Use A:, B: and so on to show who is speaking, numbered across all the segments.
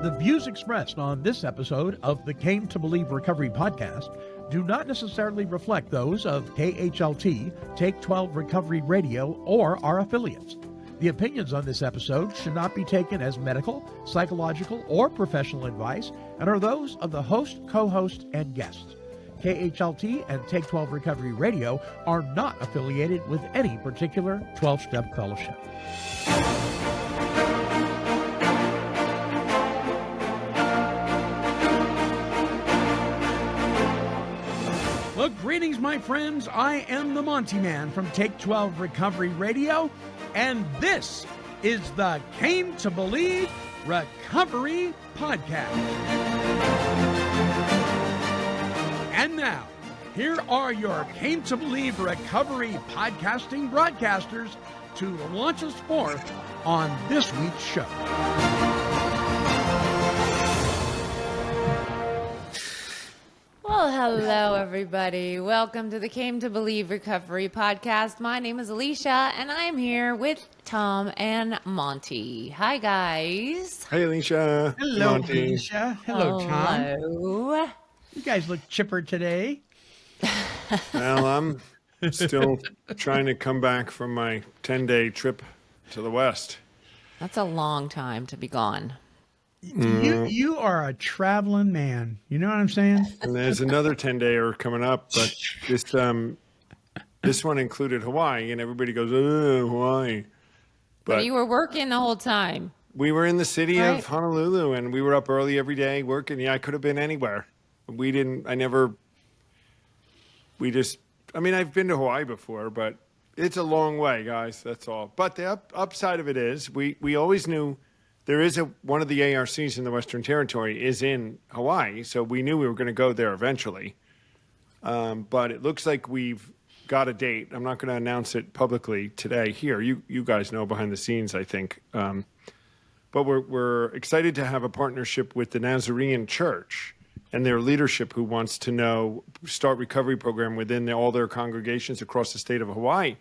A: The views expressed on this episode of the Came to Believe Recovery podcast do not necessarily reflect those of KHLT, Take 12 Recovery Radio, or our affiliates. The opinions on this episode should not be taken as medical, psychological, or professional advice and are those of the host, co-host, and guests. KHLT and Take 12 Recovery Radio are not affiliated with any particular 12-step fellowship. Well, greetings, my friends. I am the Monty Man from Take 12 Recovery Radio, and this is the Came to Believe Recovery Podcast. And now, here are your Came to Believe Recovery podcasting broadcasters to launch us forth on this week's show.
B: Well, hello, everybody. Welcome to the Came to Believe Recovery podcast. My name is Alicia, and I'm here with Tom and Monty. Hi, guys.
C: Hey, Alicia.
A: Hello,
C: Monty.
A: Alicia. Hello, Tom.
B: Hello.
A: You guys look chipper today.
C: Well, I'm still trying to come back from my 10-day trip to the West.
B: That's a long time to be gone.
A: You are a traveling man. You know what I'm saying?
C: And there's another 10-dayer coming up, but this one included Hawaii, and everybody goes, Hawaii.
B: But you were working the whole time.
C: We were in the city
B: Right.
C: of Honolulu, and we were up early every day working. Yeah, I could have been anywhere. I've been to Hawaii before, but it's a long way, guys. That's all. But the upside of it is we always knew there is one of the ARCs in the Western Territory is in Hawaii, so we knew we were going to go there eventually. But it looks like we've got a date. I'm not going to announce it publicly today here. You guys know behind the scenes, I think. But we're excited to have a partnership with the Nazarene Church and their leadership, who wants to start recovery program within all their congregations across the state of Hawaii.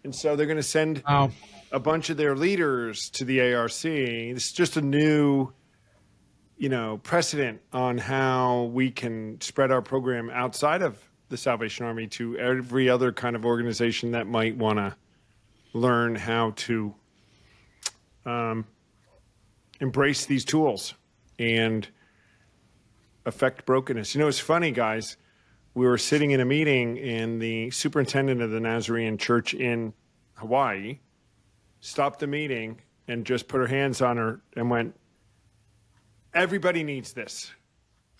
C: And so they're going to send a bunch of their leaders to the ARC. It's just a new, precedent on how we can spread our program outside of the Salvation Army to every other kind of organization that might want to learn how to embrace these tools and affect brokenness. It's funny, guys. We were sitting in a meeting, and the superintendent of the Nazarene Church in Hawaii stopped the meeting and just put her hands on her and went, "Everybody needs this.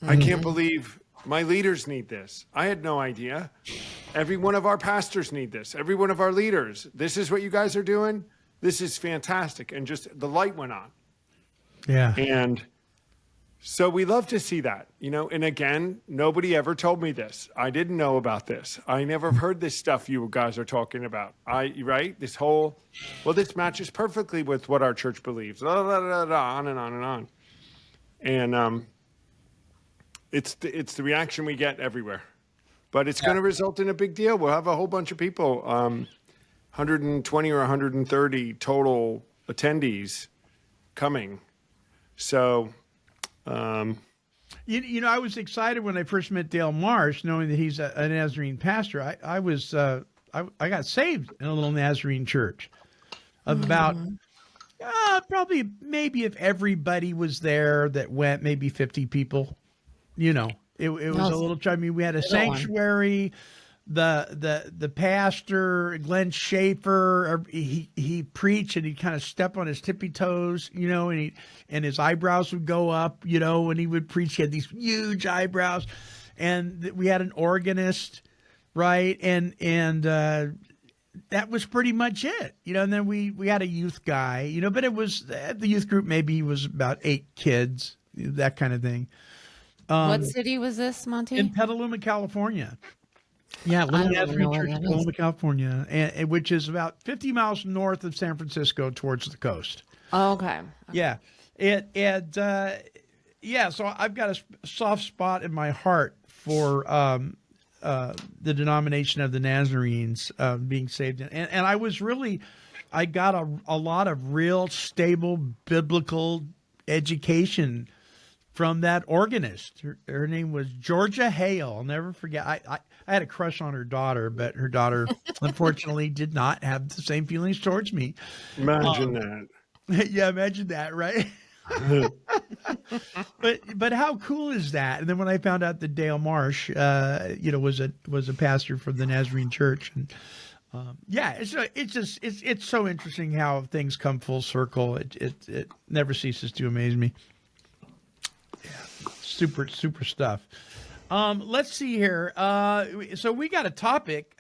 C: I can't believe my leaders need this. I had no idea. Every one of our pastors need this. Every one of our leaders. This is what you guys are doing. This is fantastic." And just the light went on.
A: Yeah.
C: And so we love to see that, and again, nobody ever told me this. I didn't know about this. I never heard this stuff you guys are talking about. Right? This matches perfectly with what our church believes, on and on and on. And it's the reaction we get everywhere. But it's going to result in a big deal. We'll have a whole bunch of people, 120 or 130 total attendees coming. So...
A: I was excited when I first met Dale Marsh, knowing that he's a Nazarene pastor. I got saved in a little Nazarene church of about probably maybe if everybody was there that went, maybe 50 people. It was a little. We had a sanctuary. The pastor, Glenn Schaefer, he preached and he'd kind of step on his tippy toes, and his eyebrows would go up, when he would preach. He had these huge eyebrows, and we had an organist, right? And that was pretty much it, and then we had a youth guy, but it was the youth group, maybe was about 8 kids, that kind of thing.
B: What city was this, Monty?
A: In Petaluma, California. Yeah, Little Nazarene Church in Petaluma, California, and which is about 50 miles north of San Francisco towards the coast.
B: Oh, okay.
A: Yeah. So I've got a soft spot in my heart for the denomination of the Nazarenes being saved. And I got a lot of real stable biblical education from that organist. Her name was Georgia Hale. I'll never forget. I had a crush on her daughter, but her daughter unfortunately did not have the same feelings towards me.
C: Imagine that.
A: Yeah, imagine that, right? but how cool is that? And then when I found out that Dale Marsh, was a pastor from the Nazarene Church, and it's so interesting how things come full circle. It never ceases to amaze me. Yeah, super stuff. Let's see here. So we got a topic.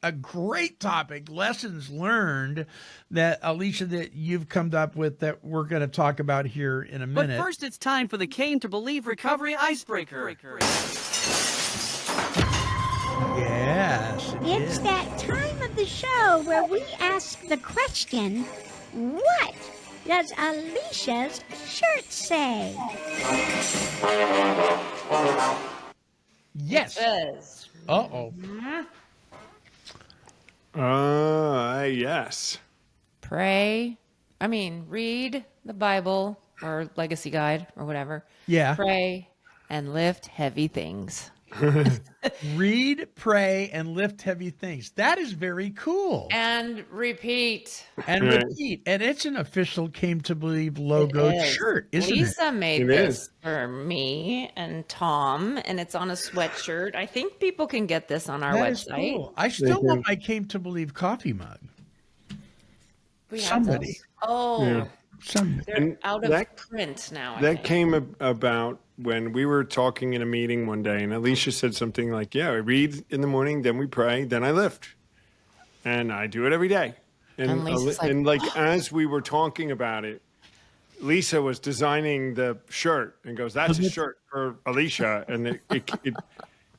A: A great topic, lessons learned, that Alicia, that you've come up with that we're going to talk about here in a minute.
D: But first, it's time for the Came to Believe Recovery Icebreaker.
A: Yes,
E: It's that time of the show where we ask the question, what does Alicia's shirt say?
A: yes.
B: Says.
A: Uh-oh.
C: Yes.
B: Read the Bible or Legacy Guide or whatever.
A: Yeah.
B: Pray and lift heavy things.
A: Read, pray, and lift heavy things. That is very cool.
B: And repeat.
A: And
C: Right.
A: repeat. And it's an official Came to Believe logo
B: It is.
A: shirt, isn't
B: Lisa made
C: It
B: this
C: is.
B: for me and Tom, and it's on a sweatshirt. I think people can get this on our
A: That is
B: website.
A: cool. I still want my Came to Believe coffee mug.
B: We have
A: Somebody.
B: those. Oh,
C: Yeah.
B: they're
C: And
B: out of
C: that-
B: print now. I
C: That
B: think.
C: came about when we were talking in a meeting one day, and Alicia said something like, "Yeah, I read in the morning, then we pray, then I lift, and I do it every day."
B: And Lisa's like,
C: and as we were talking about it, Lisa was designing the shirt and goes, "That's a shirt for Alicia," and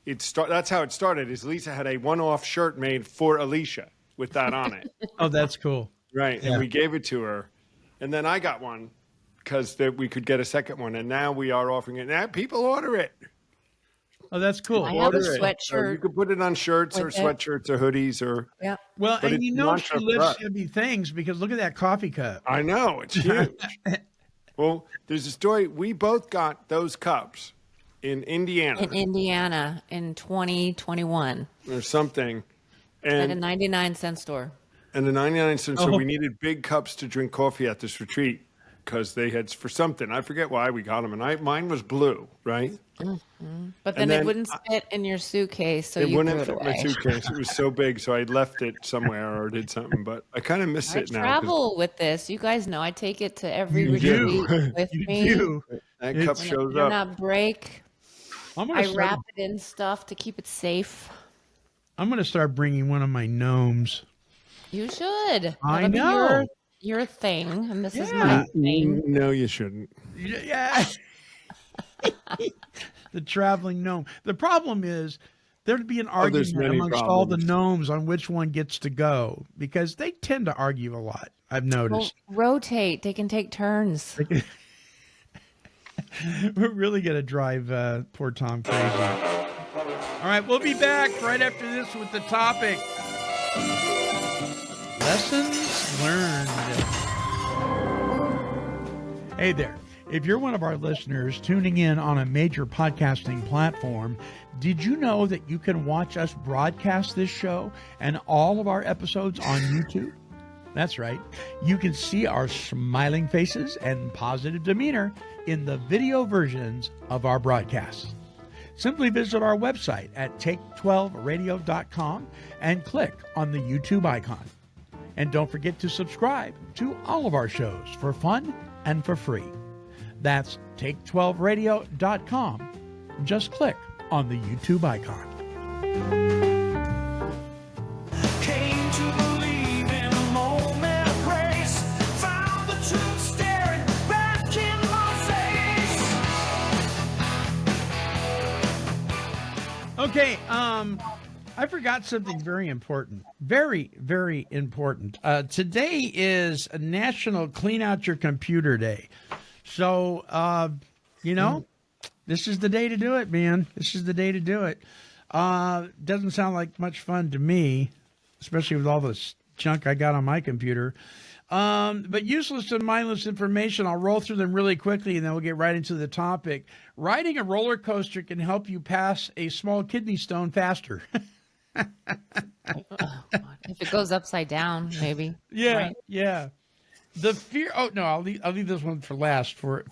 C: that's how it started. Is Lisa had a one-off shirt made for Alicia with that on it,
A: Oh, that's cool.
C: right?
A: Yeah.
C: And we gave it to her, and then I got one because we could get a second one, and now we are offering it. Now people order it.
A: Oh, that's cool.
B: I have a
C: Order it. So you
B: sweatshirt.
C: could put it on shirts or
B: with it.
C: sweatshirts or hoodies or.
B: Yeah.
A: Well,
C: But
A: and
C: it's
A: she
C: mantra for
A: lifts
C: us.
A: heavy things because look at that coffee cup.
C: I know it's huge. Well, there's a story. We both got those cups in Indiana
B: In Indiana in 2021
C: or something,
B: at a
C: and
B: 99-cent store.
C: the 99 cents. So
A: Oh.
C: we needed big cups to drink coffee at this retreat because they had for something. I forget why we got them, and mine was blue, right?
B: But then,
C: And
B: it
C: then
B: wouldn't fit in your suitcase, so
C: It
B: you
C: wouldn't
B: threw it
C: fit my
B: away.
C: suitcase. It was so big, so I left it somewhere or did something. But I kind of miss
B: I
C: it now. 'cause
B: travel with this. You guys know I take it to every
A: You do.
B: retreat with
A: You
B: me.
A: do.
C: That
A: It's-
C: cup
B: When it
C: shows
B: do
C: up.
B: not break.
A: I'm
B: I
A: gonna
B: wrap
A: start,
B: it in stuff to keep it safe.
A: I'm gonna start bringing one of my gnomes.
B: You should.
A: I
B: That'll be
A: know.
B: your thing, and this is
A: Yeah.
B: my thing.
C: No, you shouldn't.
A: Yeah. The traveling gnome. The problem is there'd be an
C: there's
A: argument
C: many
A: amongst all the
C: problems.
A: gnomes on which one gets to go because they tend to argue a lot. I've
B: Well,
A: noticed.
B: rotate. They can take turns.
A: We're really going to drive poor Tom crazy. All right, we'll be back right after this with the topic. Lessons learned. Hey there. If you're one of our listeners tuning in on a major podcasting platform, did you know that you can watch us broadcast this show and all of our episodes on YouTube? That's right. You can see our smiling faces and positive demeanor in the video versions of our broadcasts. Simply visit our website at take12radio.com and click on the YouTube icon. And don't forget to subscribe to all of our shows for fun and for free. That's take12radio.com. Just click on the YouTube icon.
F: Came to believe in a moment of grace. Found the truth staring back in my face.
A: Okay, I forgot something very important. Very, very important. Today is National Clean Out Your Computer Day. So, this is the day to do it, man. This is the day to do it. Doesn't sound like much fun to me, especially with all this junk I got on my computer. But useless and mindless information. I'll roll through them really quickly, and then we'll get right into the topic. Riding a roller coaster can help you pass a small kidney stone faster.
B: If it goes upside down, maybe.
A: Yeah,
B: Right?
A: yeah. The fear. Oh no, I'll leave this one for last for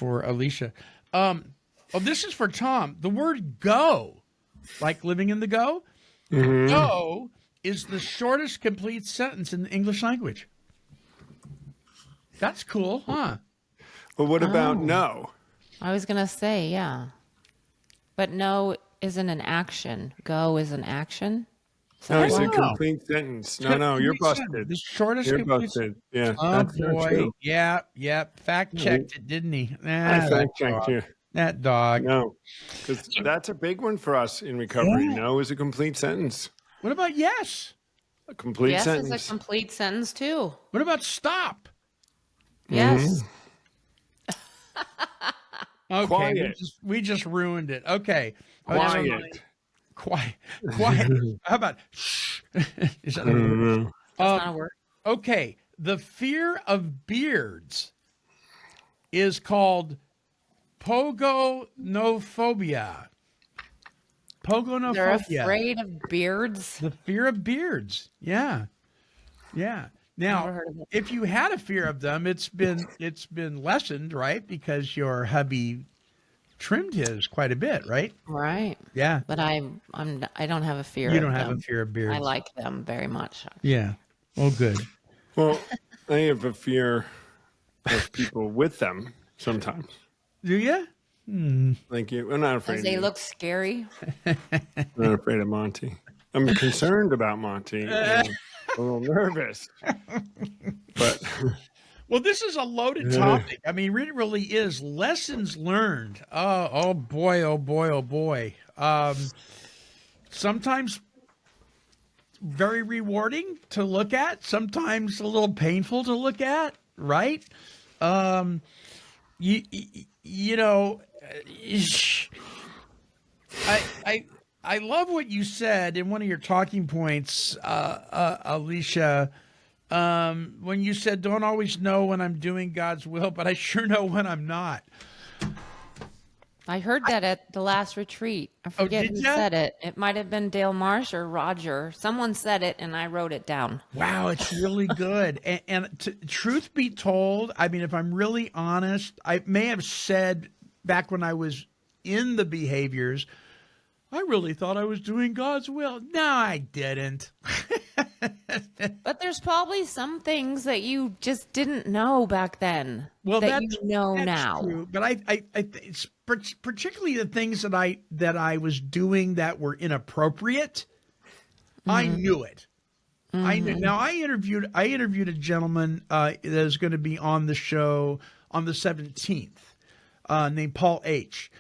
A: Alicia. This is for Tom. The word "go," like living in the go. Go is the shortest complete sentence in the English language. That's cool, huh?
C: Well, what about no?
B: I was gonna say, yeah, but no isn't an action. Go is an action.
C: No, it's a
A: Wow.
C: complete sentence. No, you're
A: Complete sentence.
C: busted.
A: The shortest
C: You're
A: complete
C: busted. Yeah,
A: Oh
C: that's not
A: boy,
C: true.
A: yeah. Fact checked it, didn't he?
C: I fact checked you.
A: That dog.
C: No, because that's a big one for us in recovery.
A: Yeah.
C: No is a complete sentence.
A: What about yes?
C: A complete
B: Yes
C: sentence.
B: is a complete sentence too.
A: What about stop?
B: Yes.
A: Okay,
C: Quiet.
A: we just ruined it. Okay,
C: Quiet.
A: quiet. How about shh? Is that a word?
C: Mm-hmm.
B: That's not a word.
A: Okay, the fear of beards is called pogonophobia.
B: They're
A: Pogonophobia.
B: afraid of beards.
A: The fear of beards. Yeah.
B: Never
A: Now,
B: heard of it.
A: if you had a fear of them, it's been lessened, right? Because your hubby trimmed his quite a bit, right?
B: Right.
A: Yeah.
B: But I don't have a fear
A: You
B: of
A: don't have
B: them.
A: a fear of beards.
B: I like them very much.
A: Yeah. Oh, good.
C: Well, I have a fear of people with them sometimes.
A: Do you?
C: Thank you. I'm not afraid.
B: Because
C: of
B: they
C: you.
B: look scary.
C: I'm not afraid of Monty. I'm concerned about Monty. And a little nervous. But
A: Well, this is a loaded topic. I mean, it really is lessons learned. Oh boy, oh boy, oh boy. Sometimes very rewarding to look at. Sometimes a little painful to look at. Right? You know, I love what you said in one of your talking points, Alicia. When you said, "Don't always know when I'm doing God's will, but I sure know when I'm not."
B: I heard that at the last retreat. I forget
A: did
B: who
A: ya?
B: said it. It might have been Dale Marsh or Roger. Someone said it, and I wrote it down.
A: Wow, it's really good. Truth be told, I mean, if I'm really honest, I may have said back when I was in the behaviors, I really thought I was doing God's will. No, I didn't.
B: But there's probably some things that you just didn't know back then that
A: that's,
B: you know
A: that's
B: now.
A: true. But it's particularly the things that I was doing that were inappropriate. I knew it. I knew. Now I interviewed a gentleman that is going to be on the show on the 17th, named Paul H.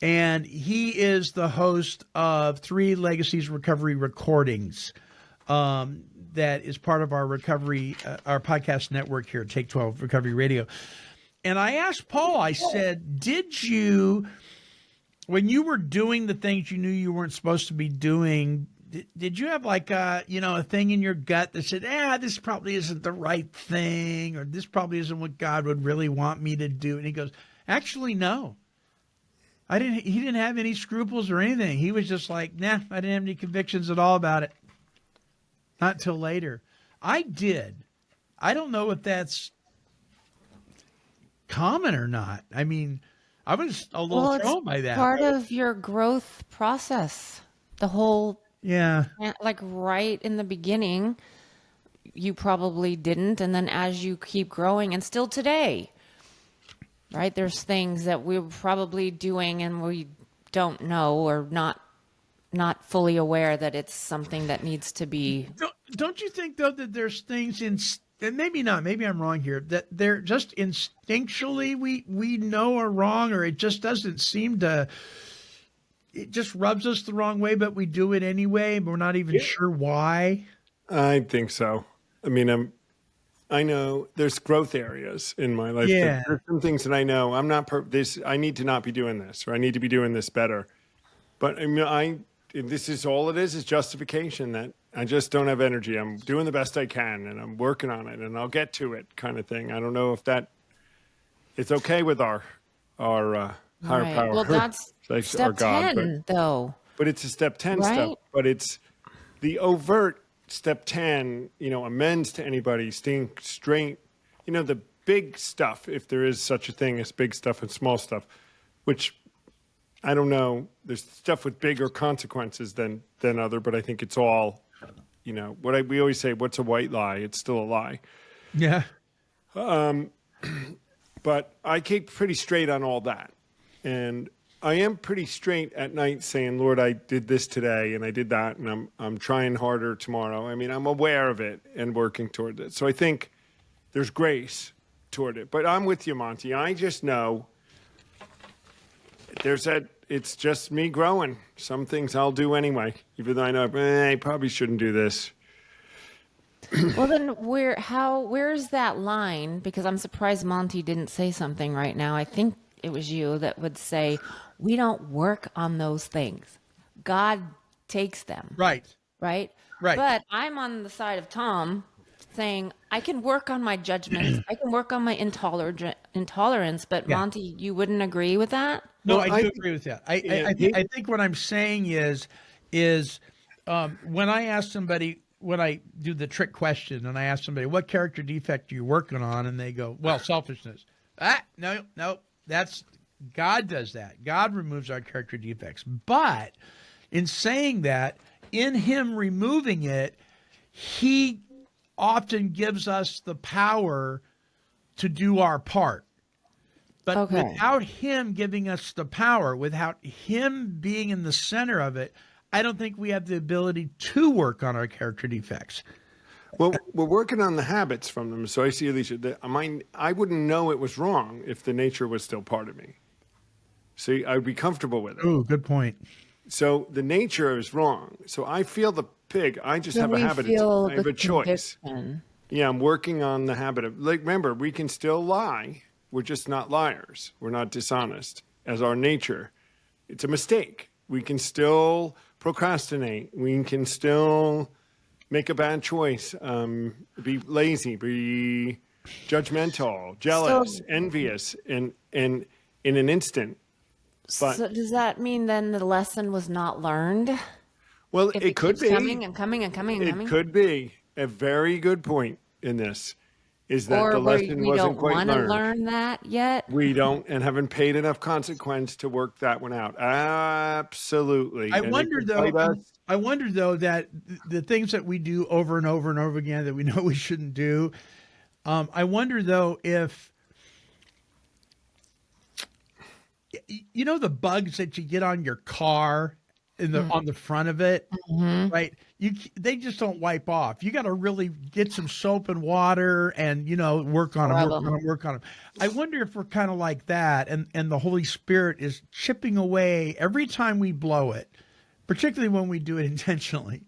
A: And he is the host of Three Legacies Recovery Recordings. That is part of our recovery, our podcast network here at Take 12 Recovery Radio. And I asked Paul, I said, did you, when you were doing the things you knew you weren't supposed to be doing, did you have like a thing in your gut that said, this probably isn't the right thing, or this probably isn't what God would really want me to do? And he goes, actually, no. He didn't have any scruples or anything. He was just like, nah, I didn't have any convictions at all about it. Not till later. I did. I don't know if that's common or not. I mean, I was a little thrown by that.
B: Part of your growth process. The whole,
A: Yeah.
B: like right in the beginning, you probably didn't. And then as you keep growing, and still today, right, there's things that we're probably doing and we don't know or not fully aware that it's something that needs to be.
A: Don't you think, though, that there's things in, and maybe not, maybe I'm wrong here, that they're just instinctually we know are wrong, or it just doesn't seem to, it just rubs us the wrong way, but we do it anyway, but we're not even sure why?
C: I think so. I mean, I know there's growth areas in my life.
A: Yeah.
C: There's some things that I know I'm not I need to not be doing this, or I need to be doing this better. But I mean, this is all it is justification that I just don't have energy. I'm doing the best I can, and I'm working on it, and I'll get to it, kind of thing. I don't know if it's okay with our higher
B: Right.
C: power.
B: Well, that's
C: like
B: step
C: our God,
B: 10, though.
C: but it's a step 10
B: Right?
C: step. But it's the overt step 10. Amends to anybody, staying straight. The big stuff, if there is such a thing as big stuff and small stuff, which I don't know. There's stuff with bigger consequences than other, but I think it's all, we always say, what's a white lie? It's still a lie.
A: Yeah.
C: But I keep pretty straight on all that. And I am pretty straight at night saying, Lord, I did this today and I did that, and I'm trying harder tomorrow. I mean, I'm aware of it and working toward it. So I think there's grace toward it. But I'm with you, Monty. I just know it's just me growing. Some things I'll do anyway, even though I know I probably shouldn't do this.
B: Well, then where's that line? Because I'm surprised Monty didn't say something right now. I think it was you that would say, we don't work on those things. God takes them.
A: Right.
B: Right?
A: Right.
B: But I'm on the side of Tom saying, I can work on my judgments. I can work on my intolerance. But
A: Yeah.
B: Monty, you wouldn't agree with that?
A: No,
C: Well,
A: I do agree with that. I think what I'm saying is when I ask somebody, when I do the trick question and I ask somebody, what character defect are you working on? And they go, well, selfishness. No, that's God does that. God removes our character defects. But in saying that, in him removing it, he often gives us the power to do our part. But
B: Okay.
A: without him giving us the power, without him being in the center of it, I don't think we have the ability to work on our character defects.
C: Well, we're working on the habits from them. So I see, Alicia, I wouldn't know it was wrong if the nature was still part of me. See, I'd be comfortable with it.
A: Oh, good point.
C: So the nature is wrong. So I feel the pig. I just
B: Do
C: have a
B: we
C: habit.
B: feel
C: I have
B: the
C: a choice.
B: conviction?
C: Yeah, I'm working on the habit of, remember, we can still lie. We're just not liars. We're not dishonest as our nature. It's a mistake. We can still procrastinate. We can still make a bad choice, be lazy, be judgmental, jealous, envious in an instant. But
B: So does that mean then the lesson was not learned?
C: well,
B: If
C: it could
B: keeps
C: be.
B: coming and coming and coming and
C: It
B: coming?
C: could be. A very good point in this is that
B: Or
C: the
B: where
C: lesson
B: we
C: wasn't
B: don't
C: quite
B: want to
C: learned.
B: learn that yet?
C: We don't and haven't paid enough consequence to work that one out. Absolutely.
A: I
C: And it
A: wonder
C: could
A: though.
C: bite us.
A: I wonder though that the things that we do over and over and over again that we know we shouldn't do. I wonder though if the bugs that you get on your car on the front of it, right? They just don't wipe off. You got to really get some soap and water and work on them. I wonder if we're kind of like that, and the Holy Spirit is chipping away every time we blow it, particularly when we do it intentionally.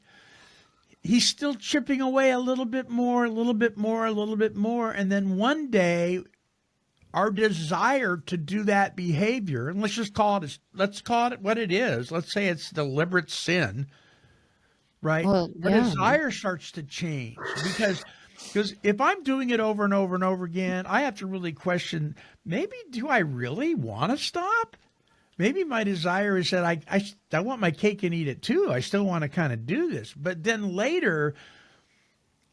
A: He's still chipping away a little bit more, a little bit more, a little bit more, and then one day our desire to do that behavior, and let's call it what it is. Let's say it's deliberate sin, right?
B: Well,
A: Our
B: yeah.
A: desire starts to change because if I'm doing it over and over and over again, I have to really question, maybe do I really want to stop? Maybe my desire is that I want my cake and eat it too. I still want to kind of do this. But then later,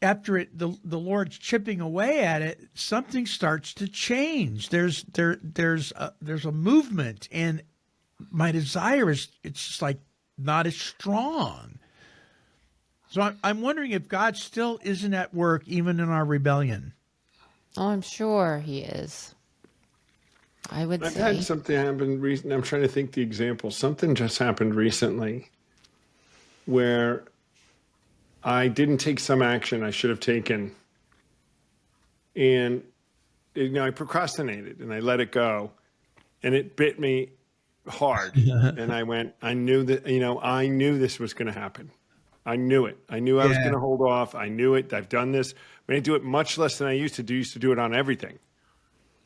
A: after the Lord's chipping away at it, something starts to change. There's a movement, and my desire it's just like not as strong. So I'm wondering if God still isn't at work even in our rebellion.
B: Oh, I'm sure he is. I would
C: I've
B: say.
C: had something happen recently. I'm trying to think the example. Something just happened recently where I didn't take some action I should have taken. And, I procrastinated and I let it go. And it bit me hard. And I knew that, I knew this was going to happen. I knew it. I knew I was
A: Yeah.
C: going to hold off. I knew it. I've done this. I mean, I do it much less than I used to do. Used to do it on everything.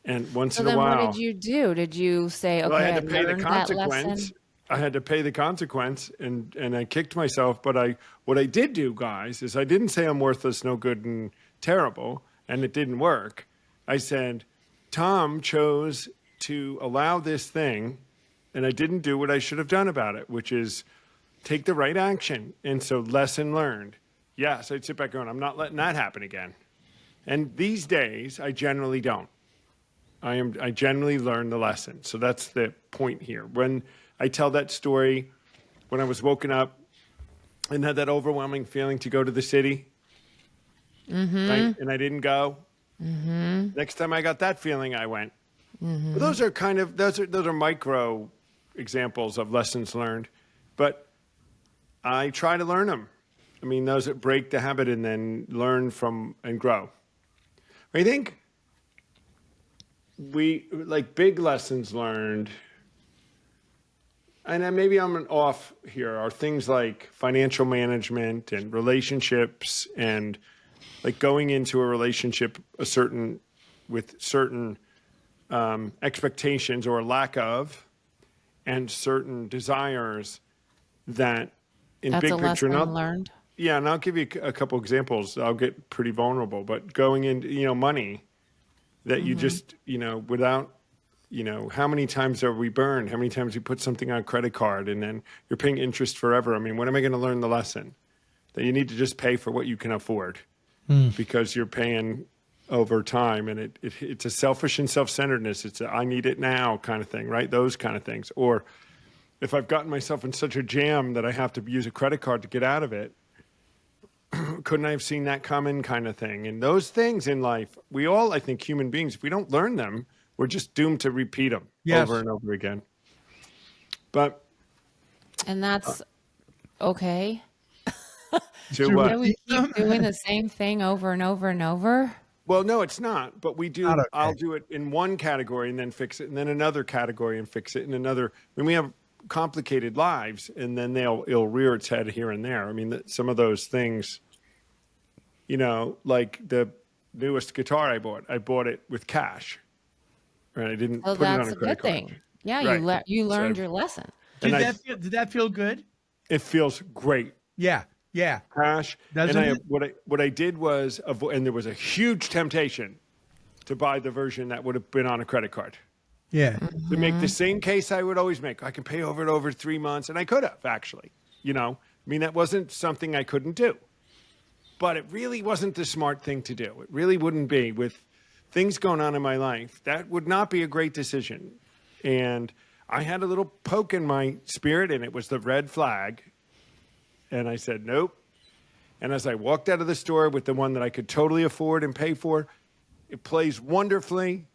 C: And once
B: So
C: in a
B: then
C: while.
B: what did you do? Did you say, okay,
C: Well, I had
B: I
C: to pay the
B: learned that
C: consequence.
B: lesson?
C: I had to pay the consequence, and I kicked myself. But what I did do, guys, is I didn't say I'm worthless, no good, and terrible, and it didn't work. I said, Tom chose to allow this thing, and I didn't do what I should have done about it, which is take the right action. And so, lesson learned. Yes, I'd sit back going, I'm not letting that happen again. And these days, I generally don't. I generally learn the lesson. So that's the point here. When I tell that story, when I was woken up and had that overwhelming feeling to go to the city, right? And I didn't go. Next time I got that feeling, I went. But those are kind of those are micro examples of lessons learned, but I try to learn them. I mean, those that break the habit and then learn from and grow. I think we like big lessons learned, and then maybe I'm off here, are things like financial management and relationships, and like going into a relationship with certain expectations or lack of, and certain desires that in
B: That's
C: big
B: a
C: picture
B: lesson learned.
C: Yeah, and I'll give you a couple examples. I'll get pretty vulnerable, but going into, money that you just, without, how many times are we burned? How many times you put something on a credit card and then you're paying interest forever? I mean, when am I going to learn the lesson that you need to just pay for what you can afford because you're paying over time, and it's a selfish and self-centeredness. It's a I need it now kind of thing, right? Those kind of things. Or if I've gotten myself in such a jam that I have to use a credit card to get out of it, couldn't I have seen that coming kind of thing? And those things in life, we all, I think, human beings, if we don't learn them, we're just doomed to repeat them over and over again. But
B: And that's okay.
C: to
B: Can
C: what?
B: we keep doing the same thing over and over and over?
C: Well, no, it's not. But we do.
A: Not okay.
C: I'll do it in one category and then fix it, and then another category and fix it, and another. When we have complicated lives, and then it'll rear its head here and there. I mean, some of those things, like the newest guitar I bought it with cash. Right, I didn't
B: Well,
C: put it on
B: that's
C: a
B: a
C: credit
B: good
C: card.
B: thing. Yeah,
C: Right.
B: you learned
C: So-
B: your lesson.
C: And
A: Did that feel good?
C: It feels great.
A: Yeah.
C: Cash.
A: Doesn't
C: and
A: it?
C: what I did was and there was a huge temptation to buy the version that would have been on a credit card.
A: Yeah.
C: To make the same case I would always make. I can pay over 3 months, and I could have actually. I mean, that wasn't something I couldn't do. But it really wasn't the smart thing to do. It really wouldn't be with things going on in my life. That would not be a great decision. And I had a little poke in my spirit, and it was the red flag. And I said, nope. And as I walked out of the store with the one that I could totally afford and pay for, it plays wonderfully.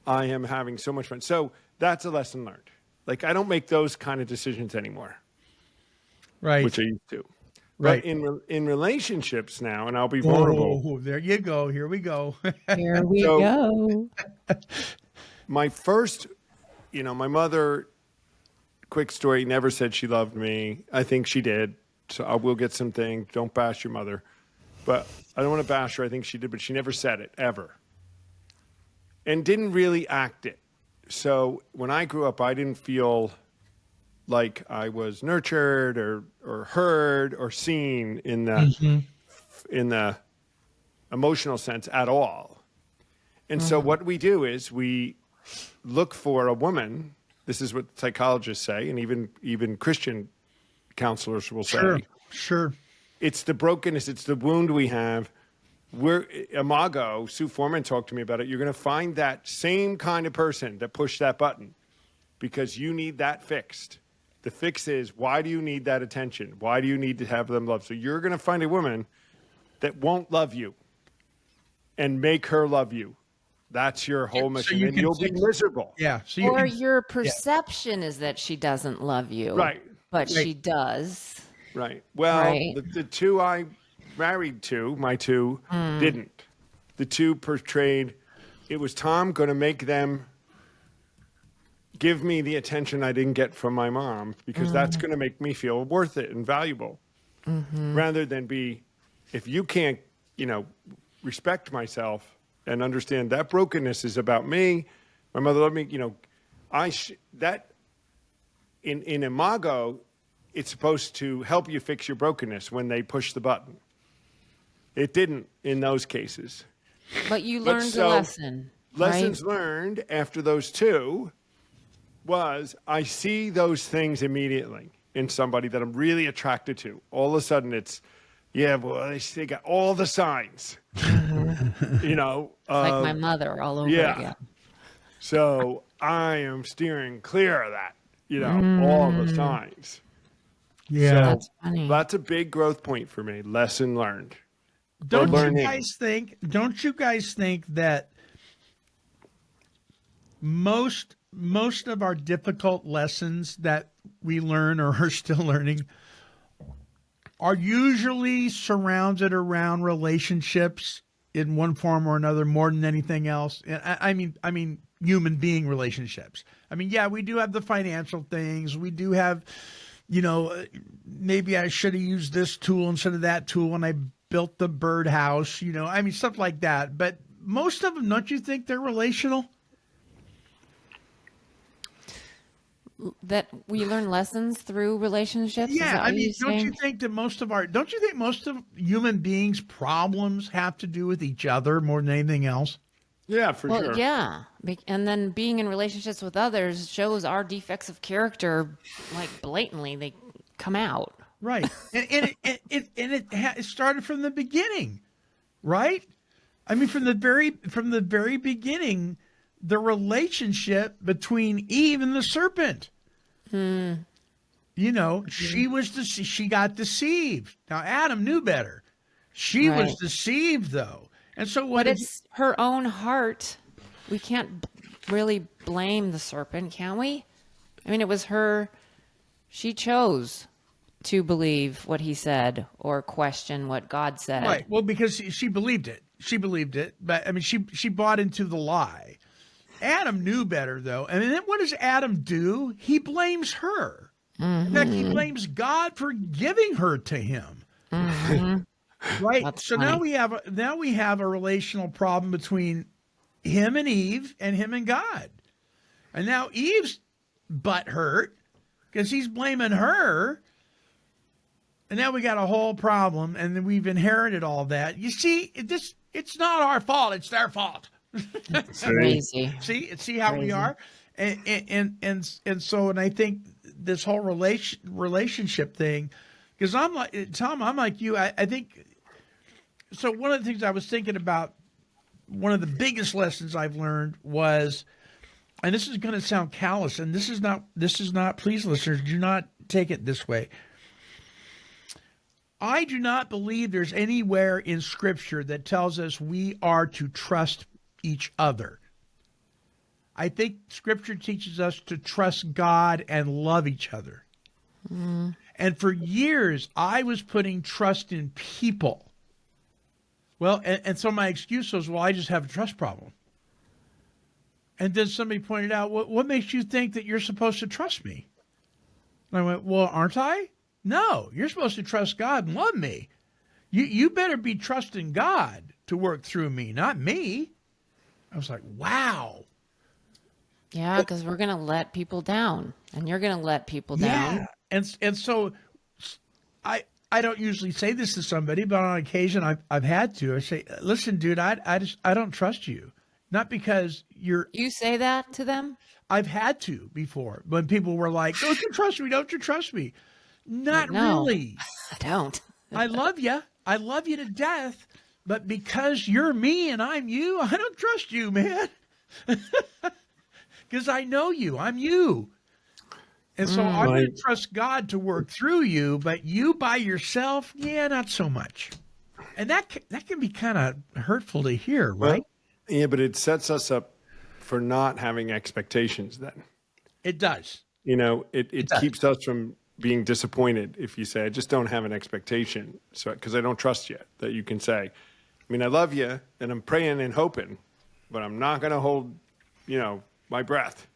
C: I am having so much fun. So that's a lesson learned. Like, I don't make those kind of decisions anymore,
A: Right.
C: which I used to.
A: Right.
C: But in relationships now, and I'll be vulnerable.
A: Oh, there you go. Here we go.
B: Here we
C: So-
B: go.
C: My first, my mother, quick story, never said she loved me. I think she did. So I will get something. Don't bash your mother. But I don't want to bash her. I think she did, but she never said it, ever. And didn't really act it. So when I grew up, I didn't feel like I was nurtured or heard or seen in the emotional sense at all. And so what we do is we look for a woman. This is what psychologists say, and even Christian counselors will say.
A: Sure.
C: It's the brokenness, it's the wound we have. Imago, Sue Foreman talked to me about it. You're going to find that same kind of person that pushed that button because you need that fixed. The fix is, why do you need that attention? Why do you need to have them love? So you're going to find a woman that won't love you and make her love you. That's your whole
A: So
C: mission,
A: you
C: and
A: can
C: you'll be
A: fix-
C: miserable.
A: Yeah. So you
B: Or
A: can,
B: your perception is that she doesn't love you.
C: Right.
B: But
A: Right.
B: she does.
C: Right. Well,
B: Right.
C: The two I married to, my two, didn't. The two portrayed, it was Tom going to make them give me the attention I didn't get from my mom because that's going to make me feel worth it and valuable. Rather than be, if you can't, respect myself and understand that brokenness is about me, my mother loved me, in Imago, it's supposed to help you fix your brokenness when they push the button. It didn't in those cases.
B: But you
C: But
B: learned
C: so,
B: a lesson.
C: Lessons
B: right?
C: learned after those two was I see those things immediately in somebody that I'm really attracted to. All of a sudden it's, yeah, boy, they got all the signs. You know,
B: Like my mother all over
C: yeah.
B: again.
C: So I am steering clear of that, you know, all the signs.
A: Yeah.
C: So
B: That's funny.
C: that's a big growth point for me. Lesson learned.
A: Don't you
C: learning.
A: guys think? Don't you guys think that most of our difficult lessons that we learn or are still learning are usually surrounded around relationships in one form or another more than anything else? And I mean, human being relationships. I mean, yeah, we do have the financial things. We do have, you know, maybe I should have used this tool instead of that tool when I built the birdhouse, you know, I mean, stuff like that. But most of them, don't you think they're relational?
B: That we learn lessons through relationships? Is
A: Yeah,
B: that
A: I
B: what
A: mean,
B: you're
A: don't you
B: saying?
A: think that don't you think most of human beings' problems have to do with each other more than anything else?
C: Yeah, for
B: Well,
C: sure.
B: yeah. And then being in relationships with others shows our defects of character, like blatantly, they come out.
A: Right. It started from the beginning, right? I mean, from the very beginning, the relationship between Eve and the serpent. You know, she got deceived. Now Adam knew better. She was
B: Right.
A: deceived though. And so what
B: But
A: did
B: it's her own heart. We can't really blame the serpent, can we? I mean, it was her. She chose to believe what he said or question what God said.
A: Right. Well, because she believed it. She believed it, but I mean, she bought into the lie. Adam knew better, though. And then what does Adam do? He blames her. In fact, he blames God for giving her to him. Right.
B: That's
A: so
B: funny.
A: now we have a relational problem between him and Eve and him and God. And now Eve's butt hurt because he's blaming her. And now we got a whole problem, and then we've inherited all that. You see, it's not our fault; it's their fault.
B: Crazy.
A: See how we are, and so I think this whole relationship thing, because I'm like Tom, I'm like you. I think so. One of the things I was thinking about, one of the biggest lessons I've learned was, and this is going to sound callous, and this is not. Please, listeners, do not take it this way. I do not believe there's anywhere in Scripture that tells us we are to trust each other. I think Scripture teaches us to trust God and love each other. And for years, I was putting trust in people. Well, and so my excuse was, well, I just have a trust problem. And then somebody pointed out, what makes you think that you're supposed to trust me? And I went, well, aren't I? No, you're supposed to trust God and love me. You better be trusting God to work through me, not me. I was like, wow.
B: Yeah, because we're going to let people down, and you're going to let people down.
A: Yeah. And so I don't usually say this to somebody, but on occasion I've had to. I say, listen, dude, I don't trust you. Not because you're
B: You say that to them?
A: I've had to before when people were like, don't you trust me? Don't you trust me? Not
B: No.
A: really.
B: I don't.
A: I love you. I love you to death. But because you're me and I'm you, I don't trust you, man. Because I know you. I'm you. And so I'm going to trust God to work through you, but you by yourself, yeah, not so much. And that can be kind of hurtful to hear, right?
C: Yeah, but it sets us up for not having expectations then.
A: It does.
C: You know, it
A: does.
C: keeps us from being disappointed if you say, I just don't have an expectation. So, because I don't trust you, that you can say, I mean, I love you and I'm praying and hoping, but I'm not going to hold, you know, my breath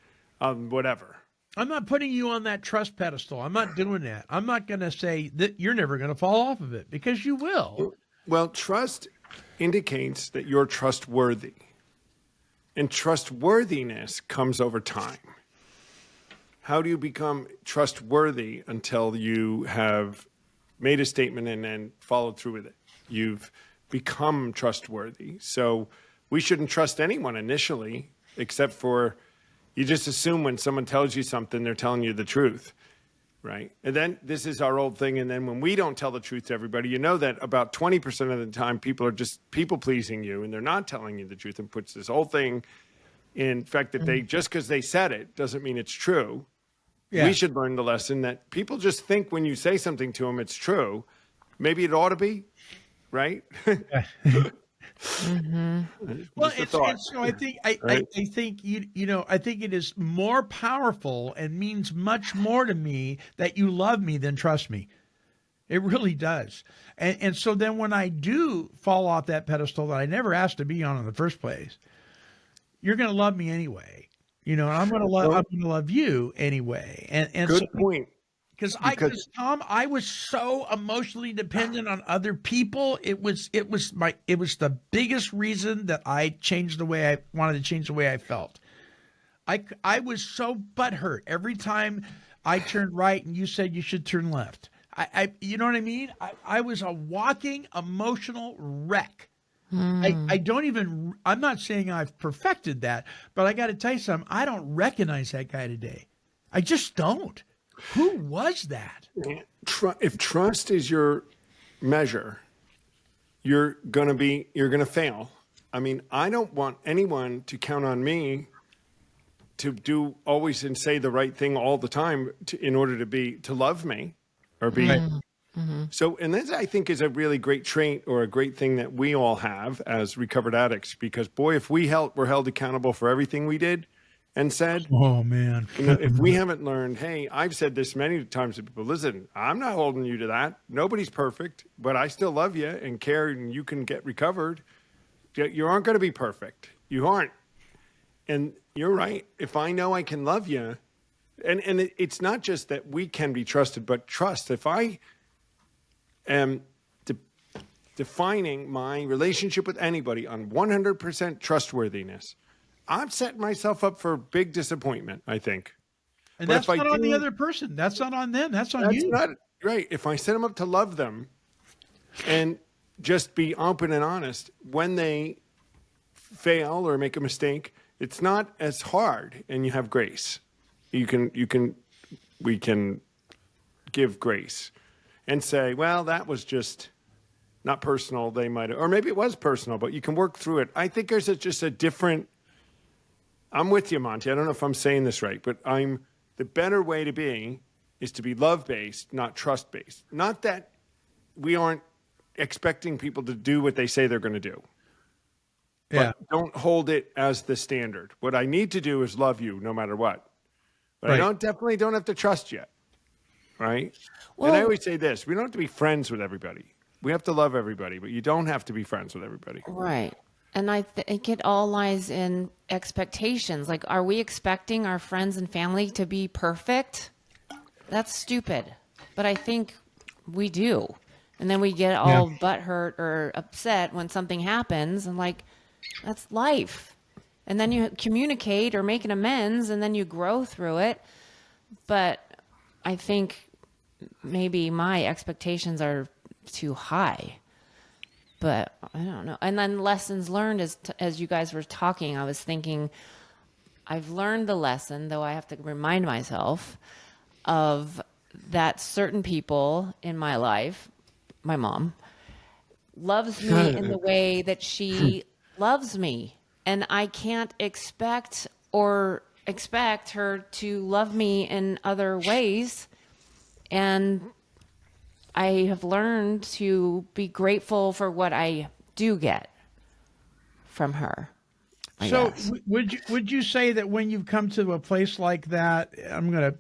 C: on whatever.
A: I'm not putting you on that trust pedestal. I'm not doing that. I'm not going to say that you're never going to fall off of it because you will.
C: Well, trust indicates that you're trustworthy. And trustworthiness comes over time. how do you become trustworthy until you have made a statement and then followed through with it? You've become trustworthy. So we shouldn't trust anyone initially, except for you just assume when someone tells you something, they're telling you the truth, right? And then this is our old thing. And then when we don't tell the truth to everybody, you know that about 20% of the time people are just people pleasing you and they're not telling you the truth, and puts this whole thing in fact that they, just because they said it doesn't mean it's true.
A: Yeah.
C: We should learn the lesson that people just think when you say something to them, it's true. Maybe it ought to be, right?
A: Well,
C: Just a thought.
A: so I think I
C: Right?
A: think I think it is more powerful and means much more to me that you love me than trust me. It really does. And so then when I do fall off that pedestal that I never asked to be on in the first place, you're going to love me anyway. And I'm going to love you anyway. And
C: Good
A: so,
C: point.
A: because
C: Because-
A: Tom, I was so emotionally dependent on other people. It was the biggest reason that I changed the way I wanted to change the way I felt. I was so butthurt every time I turned right and you said you should turn left. You know what I mean? I was a walking emotional wreck. I'm not saying I've perfected that, but I got to tell you something. I don't recognize that guy today. I just don't. Who was that?
C: If trust is your measure, you're going to fail. I mean, I don't want anyone to count on me to do always and say the right thing all the time in order to love me or be. So, and this I think is a really great trait or a great thing that we all have as recovered addicts, because boy, if were held accountable for everything we did and said,
A: Oh man.
C: if we haven't learned, hey, I've said this many times to people, listen, I'm not holding you to that. Nobody's perfect, but I still love you and care, and you can get recovered. You aren't going to be perfect. You aren't. And you're right. If I know I can love you, and it's not just that we can be trusted, but trust. If I am defining my relationship with anybody on 100% trustworthiness, I'm setting myself up for big disappointment, I think.
A: And
C: But
A: that's
C: if I
A: not on the
C: do-
A: other person. That's not on them. That's on
C: That's
A: you.
C: not right. If I set them up to love them and just be open and honest, when they fail or make a mistake, it's not as hard, and you have grace. We can give grace and say, well, that was just not personal. They might, or maybe it was personal, but you can work through it. I think there's just a different. I'm with you, Monty. I don't know if I'm saying this right, but the better way to be is to be love-based, not trust-based. Not that we aren't expecting people to do what they say they're going to do.
A: Yeah.
C: But don't hold it as the standard. What I need to do is love you no matter what. But I
A: Right.
C: definitely don't have to trust you. Right? And I always say this, we don't have to be friends with everybody. We have to love everybody, but you don't have to be friends with everybody.
B: Right. And I think it all lies in expectations. Like, are we expecting our friends and family to be perfect? That's stupid. But I think we do. And then we get all butthurt or upset when something happens. And like, that's life. And then you communicate or make an amends, and then you grow through it. But I think maybe my expectations are too high. But I don't know. And then lessons learned, as you guys were talking, I was thinking, I've learned the lesson, though I have to remind myself of that certain people in my life, my mom, loves me in the way that she loves me. And I can't expect her to love me in other ways. And I have learned to be grateful for what I do get from her. I
A: So
B: guess.
A: would you say that when you've come to a place like that, I'm going to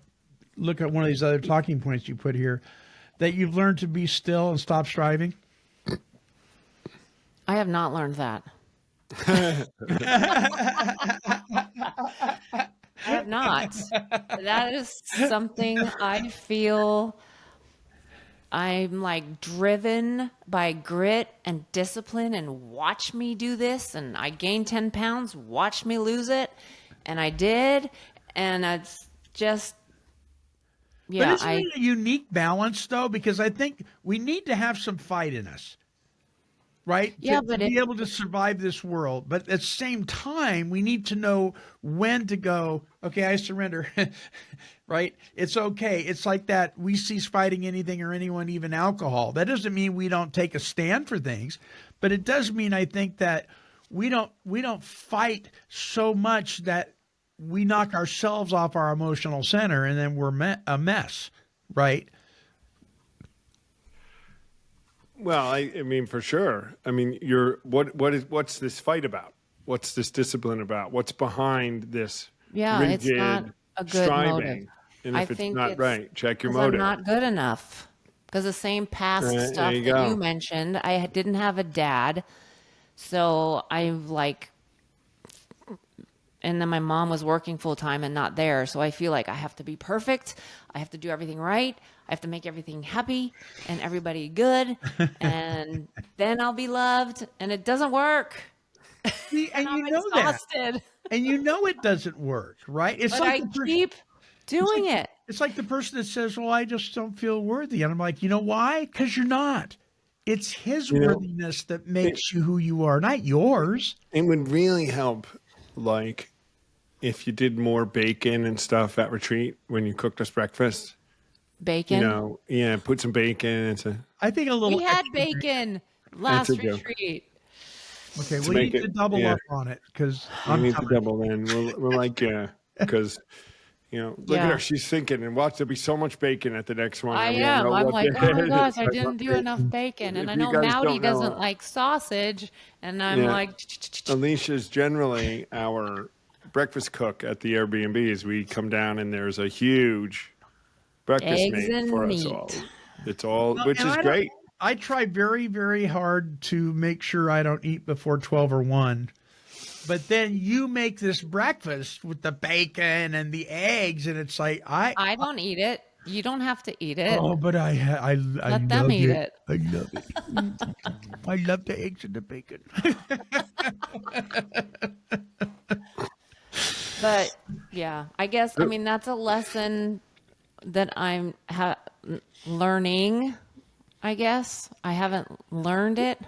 A: look at one of these other talking points you put here, that you've learned to be still and stop striving?
B: I have not learned that. I have not. That is something I feel I'm like driven by grit and discipline, and watch me do this. And I gained 10 pounds, watch me lose it. And I did. And it's just Yeah,
A: but isn't it a unique balance though? Because I think we need to have some fight in us, right?
B: Yeah,
A: to
B: but
A: be able to survive this world. But at the same time, we need to know when to go, okay, I surrender, right? It's okay. It's like that. We cease fighting anything or anyone, even alcohol. That doesn't mean we don't take a stand for things, but it does mean, I think, that we don't fight so much that we knock ourselves off our emotional center and then we're a mess, right?
C: Well, I mean, for sure. I mean, what's this fight about? What's this discipline about? What's behind this
B: Yeah, it's
C: rigid
B: not a good
C: striving?
B: motive.
C: And
B: I
C: if it's
B: think
C: not
B: it's
C: right, check your
B: 'cause I'm
C: motive.
B: not good enough. Because the same past
C: There
B: stuff
C: you
B: that
C: go.
B: you mentioned, I didn't have a dad, so I like, and then my mom was working full time and not there, so I feel like I have to be perfect. I have to do everything right. I have to make everything happy and everybody good, and then I'll be loved. And it doesn't work.
A: See, and
B: I'm
A: you know that.
B: exhausted,
A: And you know it doesn't work, right? It's
B: but
A: like
B: I
A: the person,
B: keep doing it.
A: it's like the person that says, "Well, I just don't feel worthy," and I'm like, you know why? Because you're not. It's his
C: You know,
A: worthiness that makes you who you are, not yours.
C: It would really help, like, if you did more bacon and stuff at retreat when you cooked us breakfast.
B: Bacon.
C: You know, yeah, put some bacon into
A: I think a little.
B: We had
A: extra-
B: bacon last
C: a joke.
B: retreat.
A: Okay,
C: to
A: we
C: make
A: need to
C: it-
A: double
C: yeah.
A: up on it because
C: We
A: I'm
C: need to
A: coming.
C: double in. We're like, yeah, because, you know, look at
B: Yeah.
C: her. She's thinking, and watch, there'll be so much bacon at the next one.
B: I
C: and we
B: am.
C: don't know
B: I'm
C: what
B: like,
C: the-
B: oh my gosh, I
C: love
B: didn't do enough bacon. And
C: If
B: I
C: you
B: know
C: guys
B: Mowdy
C: don't know,
B: doesn't like sausage. And I'm
C: Yeah.
B: like,
C: Alicia's generally our breakfast cook at the Airbnbs. We come down and there's a huge breakfast
B: Eggs
C: made
B: and
C: for us
B: meat.
C: all. It's all,
A: Well,
C: which
A: and
C: is
A: I don't-
C: great.
A: I try very, very hard to make sure I don't eat before 12 or 1. But then you make this breakfast with the bacon and the eggs, and it's like
B: I don't eat it. You don't have to eat it.
A: oh, but I
B: Let them
A: love
B: eat it.
A: I love it. I love the eggs and the bacon.
B: But yeah, I guess, I mean, that's a lesson that I'm learning, I guess. I haven't learned it.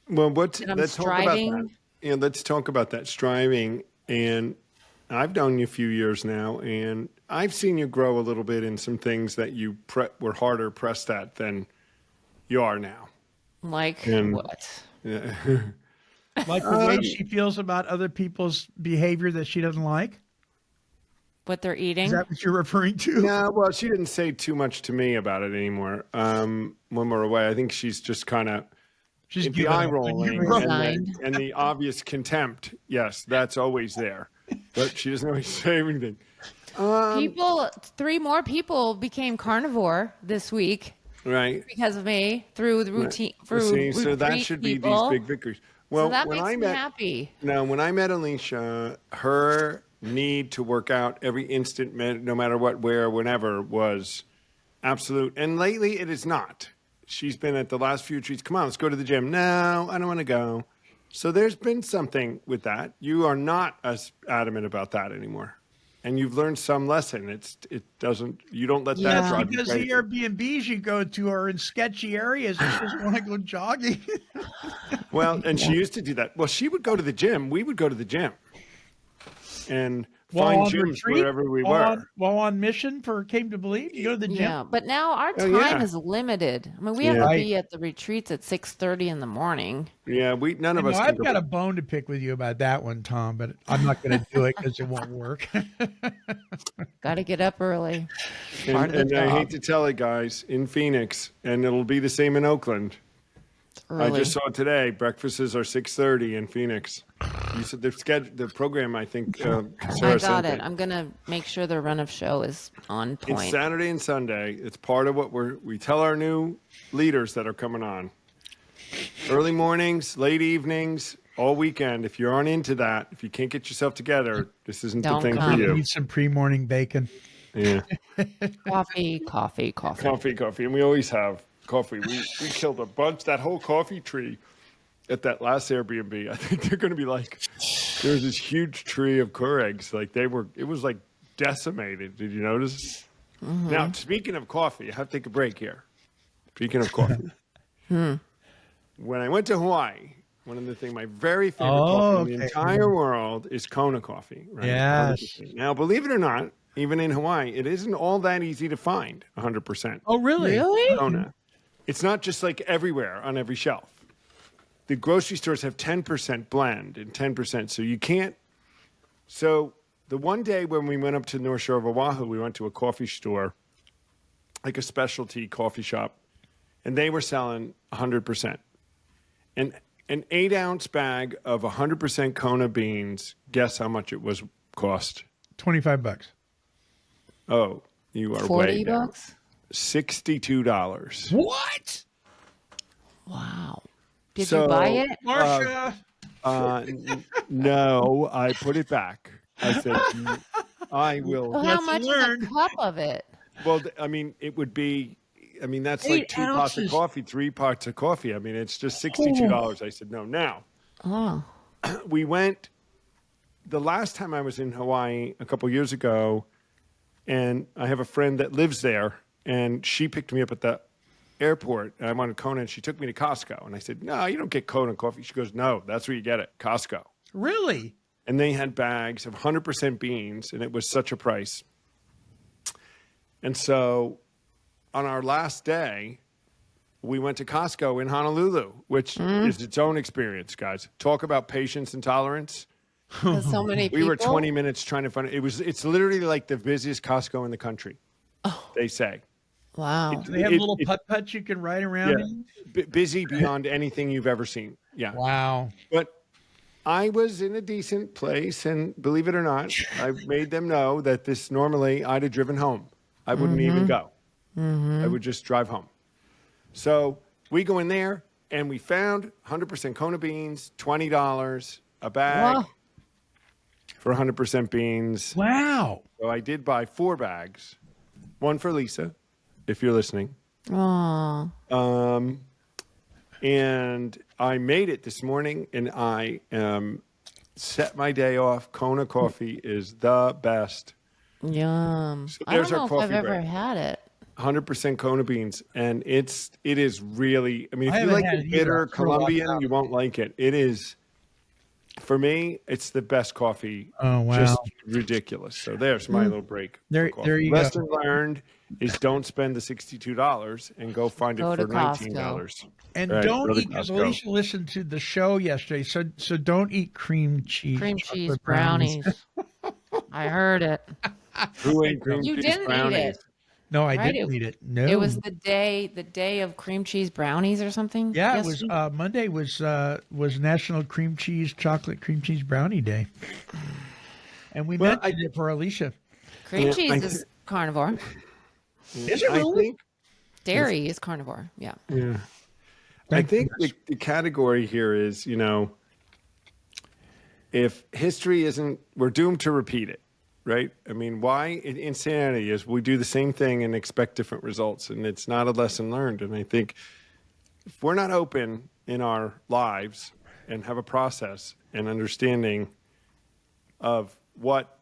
C: Well,
B: I'm
C: let's talk about that.
B: striving.
C: Yeah, let's talk about that striving. And I've known you a few years now, and I've seen you grow a little bit in some things that you were harder pressed at than you are now.
B: Like,
C: And-
B: what?
C: Yeah.
A: Like the way she feels about other people's behavior that she doesn't like.
B: What they're eating?
A: Is that what you're referring to?
C: Yeah, well, she didn't say too much to me about it anymore. When we're away, I think she's just kind of
A: She's
C: the
A: giving
C: eye
A: up.
C: rolling
B: Resigned.
C: and the obvious contempt. Yes, that's always there, but she doesn't always say anything.
B: People, 3 more people became carnivore this week
C: Right?
B: because of me through the routine.
C: Well,
B: Through
C: see, so that
B: retreat
C: should be
B: people.
C: these big victories. Well,
B: So that
C: when
B: makes
C: I
B: me
C: met
B: happy.
C: now, when I met Alicia, her need to work out every instant, no matter what, where, whenever, was absolute. And lately, it is not. She's been at the last few retreats. Come on, let's go to the gym. No, I don't want to go. So there's been something with that. You are not as adamant about that anymore, and you've learned some lesson. You don't let that
B: Yeah.
C: drive you
A: Because the
C: crazy.
A: Airbnbs you go to are in sketchy areas. You just want to go jogging.
C: Well, and she used to do that. Well, she would go to the gym. We would go to the gym and find
A: on
C: gyms
A: retreat,
C: wherever we were.
A: while on mission for Came to Believe, you go to the gym.
B: Yeah, but now our
C: Oh,
B: time
C: yeah.
B: is limited. I mean, we have
C: Yeah.
B: to be at the retreats at 6:30 in the morning.
C: Yeah, none of
A: I
C: us.
A: know,
C: can
A: I've
C: go-
A: got a bone to pick with you about that one, Tom, but I'm not going to do it because it won't work.
B: Got to get up early. Part
C: and
B: of the
C: I
B: job.
C: hate to tell it, guys, in Phoenix, and it'll be the same in Oakland. I
B: Early.
C: just saw today. Breakfasts are 6:30 in Phoenix. You said the program. I think
B: I
C: Sarah
B: got
C: sent
B: it. I'm gonna make sure the run of show is on
C: It's
B: point.
C: Saturday and Sunday. It's part of what we tell our new leaders that are coming on. Early mornings, late evenings, all weekend. If you aren't into that, if you can't get yourself together, this isn't
B: Don't
C: the thing
B: come.
C: for you.
A: Need some pre-morning bacon.
C: Yeah.
B: Coffee.
C: Coffee. And we always have coffee. We killed a bunch, that whole coffee tree at that last Airbnb. I think they're going to be like, there was this huge tree of Keurigs. Like it was like decimated. Did you notice? Now, speaking of coffee, I have to take a break here. Speaking of coffee. When I went to Hawaii, one of the things, my very favorite coffee in the entire world is Kona coffee. Right?
A: Yes.
C: 100%. Now, believe it or not, even in Hawaii, it isn't all that easy to find 100%.
A: Oh, really?
B: Really?
C: Kona. It's not just like everywhere on every shelf. The grocery stores have 10% blend and 10%. So you can't. So the one day when we went up to the North Shore of Oahu, we went to a coffee store, like a specialty coffee shop, and they were selling 100%. And an 8-ounce bag of 100% Kona beans, guess how much it was cost?
A: $25.
C: Oh, you are
B: 40
C: way down.
B: bucks?
C: $62.
A: What?
B: Wow. Did
C: So,
B: you buy it?
A: Marsha.
C: No, I put it back. I said, I will.
B: Well, how
A: Lesson
B: much
A: learned.
B: is a cup of it?
C: Well, I mean, it would be, I mean, that's like
A: 8
C: 2 pots of
A: ounces.
C: coffee, 3 pots of coffee. I mean, it's just $62. I said, no. Now,
B: Oh,
C: we went, the last time I was in Hawaii a couple years ago, and I have a friend that lives there, and she picked me up at the airport, and I wanted Kona, and she took me to Costco. And I said, no, you don't get Kona coffee. She goes, no, that's where you get it, Costco.
A: Really?
C: And they had bags of 100% beans, and it was such a price. And so on our last day, we went to Costco in Honolulu, which is its own experience, guys. Talk about patience and tolerance.
B: there's so many
C: We
B: people.
C: were 20 minutes trying to find it. It's literally like the busiest Costco in the country, they say.
B: Wow.
A: Do they have little putt-putts you can ride around in?
C: Busy beyond anything you've ever seen. Yeah.
A: Wow.
C: But I was in a decent place, and believe it or not, I made them know that this normally I'd have driven home. I wouldn't even go. I would just drive home. So we go in there, and we found 100% Kona beans, $20 a bag
B: Wow.
C: for 100% beans.
A: Wow.
C: So I did buy 4 bags, one for Lisa, if you're listening.
B: Oh,
C: And I made it this morning, and I set my day off. Kona coffee is the best.
B: yum.
C: So
B: I don't
C: there's our
B: know if
C: coffee
B: I've ever
C: break.
B: had it.
C: 100% Kona beans, and it is really. I mean, if
A: I
C: you
A: haven't
C: like
A: had
C: the
A: it either.
C: bitter
A: I've heard a lot
C: Colombian,
A: about
C: you won't like it. It is, for me, it's the best coffee.
A: Oh, wow.
C: Just ridiculous. So there's my little break.
A: There-
C: for coffee.
A: there you go.
C: Lesson learned is don't spend the $62 and go find
B: Go
C: it
B: to
C: for
B: Costco.
C: $19.
A: And
C: Right,
A: don't
C: go to
A: eat, because
C: Costco.
A: Alicia listened to the show yesterday, so don't eat cream cheese.
B: Cream
A: chocolate
B: cheese brownies. I heard it.
C: Who ate cream
B: You
C: cheese
B: didn't eat
C: brownies?
B: it.
A: No, I
B: Right,
A: didn't eat it. No.
B: It was the day of cream cheese brownies or something.
A: Yeah,
B: Yes,
A: it was
B: we-
A: Monday was National Cream Cheese Chocolate Cream Cheese Brownie Day. And we
C: Well,
A: mentioned it for Alicia.
B: cream
C: Yeah,
B: cheese
C: I
B: is carnivore.
A: Is it
C: I
A: really?
C: think
B: Dairy is carnivore. Yeah.
C: I
A: Thank
C: think the category here is, if history isn't, we're doomed to repeat it, right? I mean, why insanity is we do the same thing and expect different results, and it's not a lesson learned. And I think if we're not open in our lives and have a process and understanding of what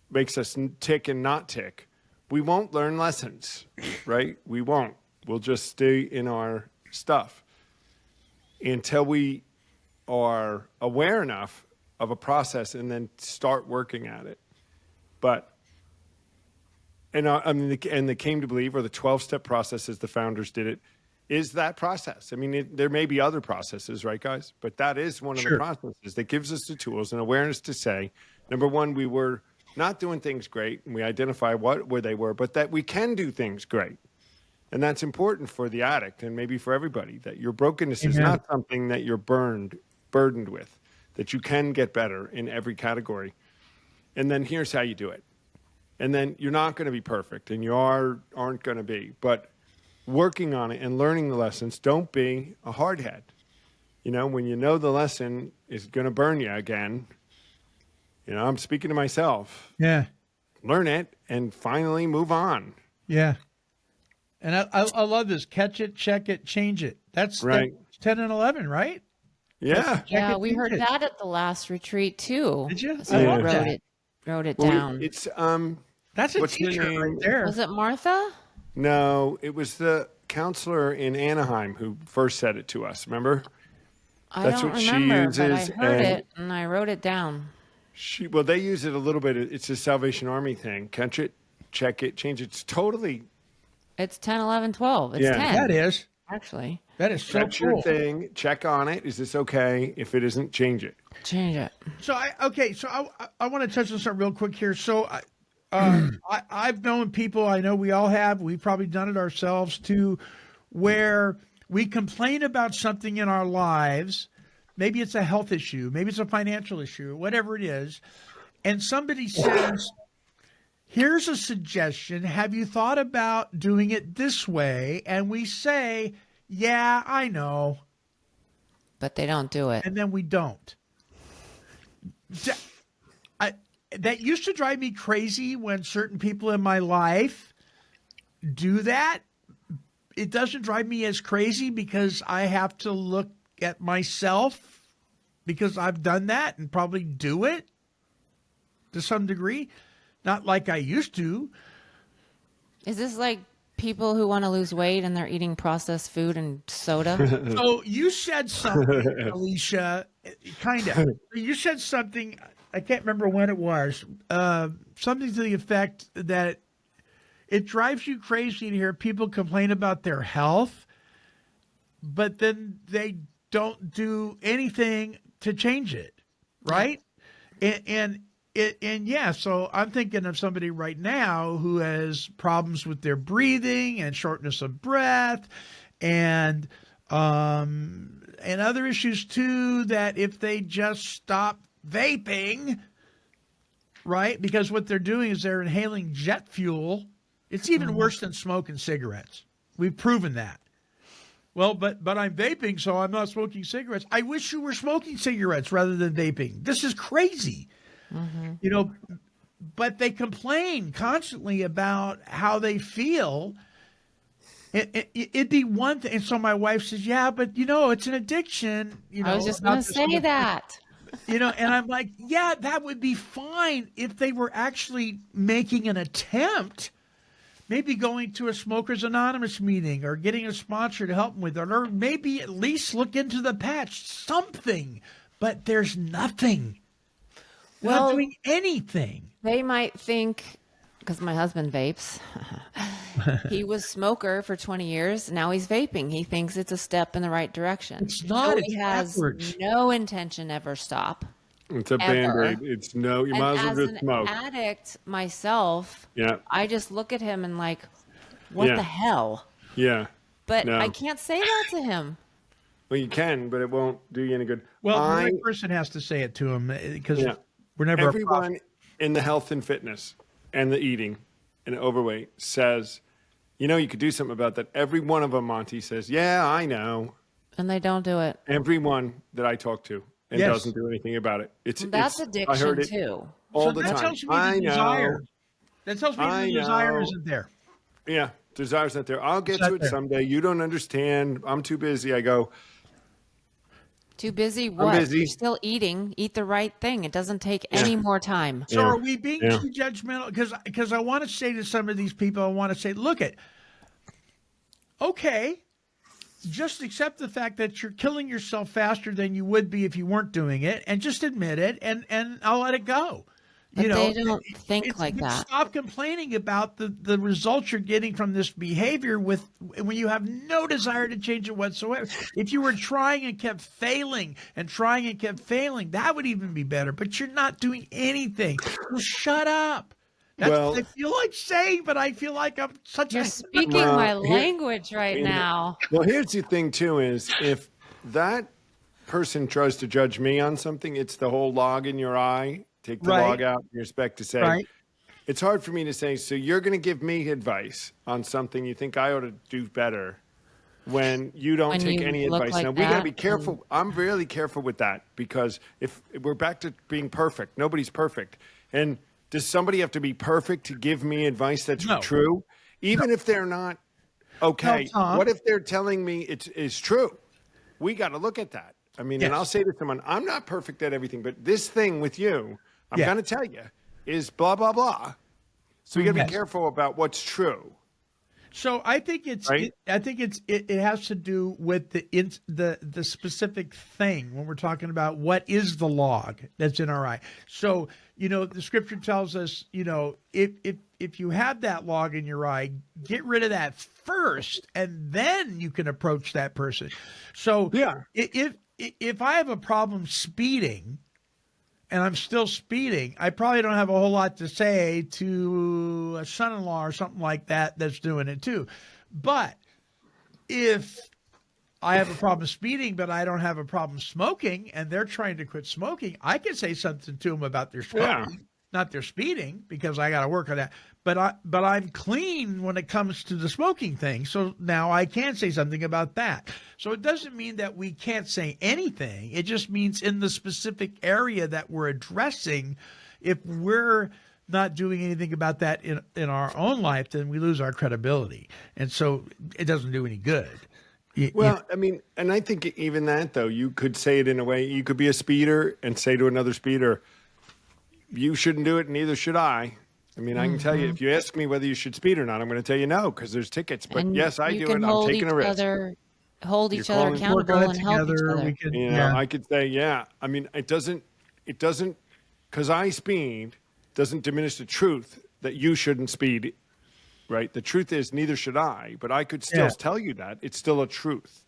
C: makes us tick and not tick, we won't learn lessons, right? We won't. We'll just stay in our stuff until we are aware enough of a process and then start working at it. But, and the Came to Believe, or the 12-step process as the founders did it, is that process. I mean, there may be other processes, right, guys? But that is one of the
A: Sure.
C: processes that gives us the tools and awareness to say, number one, we were not doing things great, and we identify where they were, but that we can do things great. And that's important for the addict and maybe for everybody, that your brokenness is
A: Amen.
C: not something that you're burdened with, that you can get better in every category. And then here's how you do it. And then you're not going to be perfect, and you aren't going to be, but working on it and learning the lessons, don't be a hardhead. When you know the lesson is going to burn you again, I'm speaking to myself,
A: Yeah.
C: learn it and finally move on.
A: Yeah. And I love this. Catch it, check it, change it. That's
C: Right.
A: that's 10 and 11, right?
C: Yeah.
A: Check
B: Yeah,
A: it,
B: we
A: change
B: heard
A: it.
B: that at the last retreat too.
A: Did you?
B: So
A: I
B: we
A: love
B: wrote
A: that.
B: it
C: Well,
B: down.
C: it's
A: That's a
C: What's her
A: teacher
C: name?
A: right there.
B: Was it Martha?
C: No, it was the counselor in Anaheim who first said it to us. Remember?
B: I
C: That's
B: don't
C: what she
B: remember, but I
C: uses,
B: heard
C: and-
B: it and I wrote it down.
C: Well, they use it a little bit. It's a Salvation Army thing. Catch it, check it, change it. It's totally
B: It's 10, 11, 12. It's
C: Yeah.
B: 10.
A: That is.
B: Actually.
A: That is so
C: catch your
A: cool.
C: thing, check on it. Is this okay? If it isn't, change it.
B: Change it.
A: So I want to touch on something real quick here. So I've known people, I know we all have, we've probably done it ourselves too, where we complain about something in our lives. Maybe it's a health issue, maybe it's a financial issue, whatever it is. And somebody says, here's a suggestion. Have you thought about doing it this way? And we say, yeah, I know.
B: But they don't do it.
A: And then we don't. That used to drive me crazy when certain people in my life do that. It doesn't drive me as crazy because I have to look at myself because I've done that and probably do it to some degree. Not like I used to.
B: Is this like people who want to lose weight and they're eating processed food and soda?
A: So you said something, Alicia, kind of. You said something, I can't remember when it was, something to the effect that it drives you crazy to hear people complain about their health, but then they don't do anything to change it, right? And yeah, so I'm thinking of somebody right now who has problems with their breathing and shortness of breath and other issues too, that if they just stop vaping, right? Because what they're doing is they're inhaling jet fuel. It's even worse than smoking cigarettes. We've proven that. Well, but I'm vaping, so I'm not smoking cigarettes. I wish you were smoking cigarettes rather than vaping. This is crazy. You know, but they complain constantly about how they feel. It'd be one thing. And so my wife says, yeah, but you know, it's an addiction. You know,
B: I was just
A: about
B: going to
A: this
B: say
A: whole-
B: that.
A: You know, and I'm like, yeah, that would be fine if they were actually making an attempt, maybe going to a Smokers Anonymous meeting or getting a sponsor to help them with it, or maybe at least look into the patch, something. But there's nothing. They're not
B: Well-
A: doing anything.
B: They might think, because my husband vapes, he was smoker for 20 years. Now he's vaping. He thinks it's a step in the right direction.
A: It's not.
B: So
A: It's
B: he has
A: backwards.
B: no intention ever stop.
C: It's a
B: Ever.
C: Band-Aid. It's no, you
B: And
C: might as well
B: as
C: just
B: an
C: smoke.
B: addict myself,
C: Yeah.
B: I just look at him and like, what
C: Yeah.
B: the hell?
C: Yeah.
B: But
C: No.
B: I can't say that to him.
C: Well, you can, but it won't do you any good.
A: Well, the
C: I,
A: right person has to say it to him because
C: Yeah.
A: we're never a prophet.
C: everyone in the health and fitness and the eating and overweight says, you know, you could do something about that. Every one of them, Monty, says, yeah, I know.
B: And they don't do it.
C: Everyone that I talk to and
A: Yes.
C: doesn't do anything about it.
B: That's
C: I
B: addiction
C: heard it
B: too.
C: all
A: So
C: the
A: that
C: time.
A: tells me the
C: I know.
A: desire. That tells me
C: I
A: the desire
C: know.
A: isn't there.
C: Yeah, desire's not there. I'll get
A: not
C: to it
A: there.
C: someday. You don't understand. I'm too busy. I go,
B: Too busy? What?
C: busy.
B: You're still eating. Eat the right thing. It doesn't take any more time.
A: So
C: Yeah.
A: are we being
C: Yeah.
A: too judgmental? Because I want to say to some of these people, I want to say, look at, okay, just accept the fact that you're killing yourself faster than you would be if you weren't doing it, and just admit it, and I'll let it go.
B: But
A: You know,
B: they don't think
A: it's-
B: like
A: but
B: that.
A: Stop complaining about the results you're getting from this behavior when you have no desire to change it whatsoever. If you were trying and kept failing and trying and kept failing, that would even be better. But you're not doing anything. So shut up. That's
C: Well-
A: what I feel like saying, but I feel like I'm such
B: You're
A: a
B: speaking
C: Well,
B: my
C: here-
B: language right now.
C: well, here's the thing, too, is if that person tries to judge me on something, it's the whole log in your eye. Take the
A: Right.
C: log out and you expect to say,
A: Right.
C: it's hard for me to say, so you're going to give me advice on something you think I ought to do better when you don't
B: When
C: take
B: you
C: any
B: look
C: advice.
B: like
C: Now, we got to
B: that,
C: be careful. I'm really careful with that because if we're back to being perfect, nobody's perfect. And does somebody have to be perfect to give me advice that's
A: No.
C: true? Even if they're not okay.
A: No, Tom.
C: What if they're telling me it is true? We got to look at that. I mean, and
A: Yes.
C: I'll say to someone, I'm not perfect at everything, but this thing with you, I'm
A: Yeah.
C: going to tell you, is blah, blah, blah. So you got to
A: Yes.
C: be careful about what's true.
A: So I think it's
C: Right?
A: it has to do with the specific thing when we're talking about what is the log that's in our eye. So the scripture tells us if you have that log in your eye, get rid of that first, and then you can approach that person. So
C: Yeah.
A: if I have a problem speeding, and I'm still speeding, I probably don't have a whole lot to say to a son-in-law or something like that that's doing it too. But if I have a problem speeding, but I don't have a problem smoking, and they're trying to quit smoking, I can say something to them about their smoking,
C: Yeah.
A: not their speeding, because I got to work on that. But I'm clean when it comes to the smoking thing, so now I can say something about that. So it doesn't mean that we can't say anything. It just means in the specific area that we're addressing, if we're not doing anything about that in our own life, then we lose our credibility, and so it doesn't do any good.
C: Well, I mean, and I think even that, though, you could say it in a way, you could be a speeder and say to another speeder, you shouldn't do it, and neither should I. I mean, I can tell you, if you ask me whether you should speed or not, I'm going to tell you no, because there's tickets. But
B: And
C: yes, I
B: you
C: do
B: can
C: it. I'm
B: hold
C: taking a
B: each
C: risk.
B: hold
C: You're
B: each other
C: calling-
B: accountable
A: Work on it
B: and help each
A: together.
B: other.
A: We can,
C: You know,
A: yeah.
C: I could say, yeah. I mean, it doesn't, because I speed doesn't diminish the truth that you shouldn't speed, right? The truth is neither should I, but I could still
A: Yeah.
C: tell you that. It's still a truth.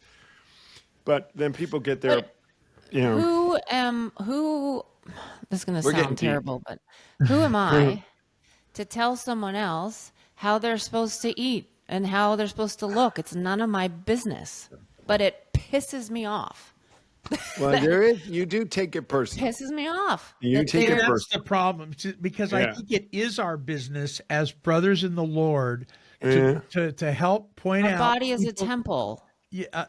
C: But then people get their,
B: But
C: you know,
B: who this is going to
C: We're getting
B: sound
C: deep.
B: terrible, but who am I to tell someone else how they're supposed to eat and how they're supposed to look? It's none of my business, but it pisses me off.
C: well, you do take it personally.
B: Pisses me off.
C: You
B: that
C: take it
B: they're-
A: That's
C: personally.
A: the problem, because I
C: Yeah.
A: think it is our business as brothers in the Lord to help point
B: Our
A: out
B: body is a
A: people-
B: temple.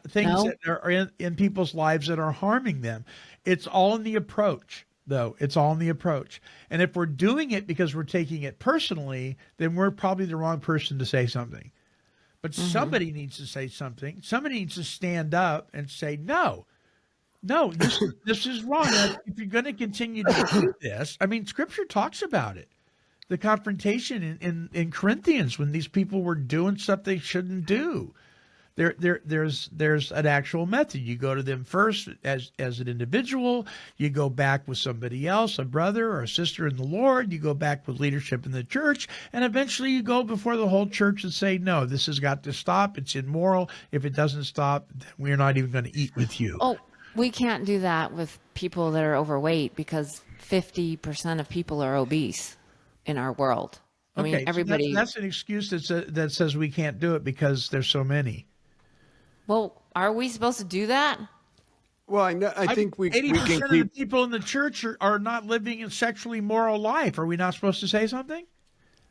A: things
B: No?
A: that are in people's lives that are harming them. It's all in the approach, though. It's all in the approach. And if we're doing it because we're taking it personally, then we're probably the wrong person to say something. But somebody needs to say something. Somebody needs to stand up and say, no, this is wrong. If you're going to continue to do this, I mean, Scripture talks about it. The confrontation in Corinthians when these people were doing stuff they shouldn't do. There's an actual method. You go to them first as an individual. You go back with somebody else, a brother or a sister in the Lord. You go back with leadership in the church, and eventually you go before the whole church and say, "No, this has got to stop. It's immoral. If it doesn't stop, then we're not even going to eat with you."
B: Oh, we can't do that with people that are overweight because 50% of people are obese in our world. I mean,
A: so
B: everybody.
A: that's an excuse that says we can't do it because there's so many.
B: Well, are we supposed to do that?
C: Well, I think we
A: 80%
C: can
A: of the
C: keep.
A: people in the church are not living a sexually moral life. Are we not supposed to say something?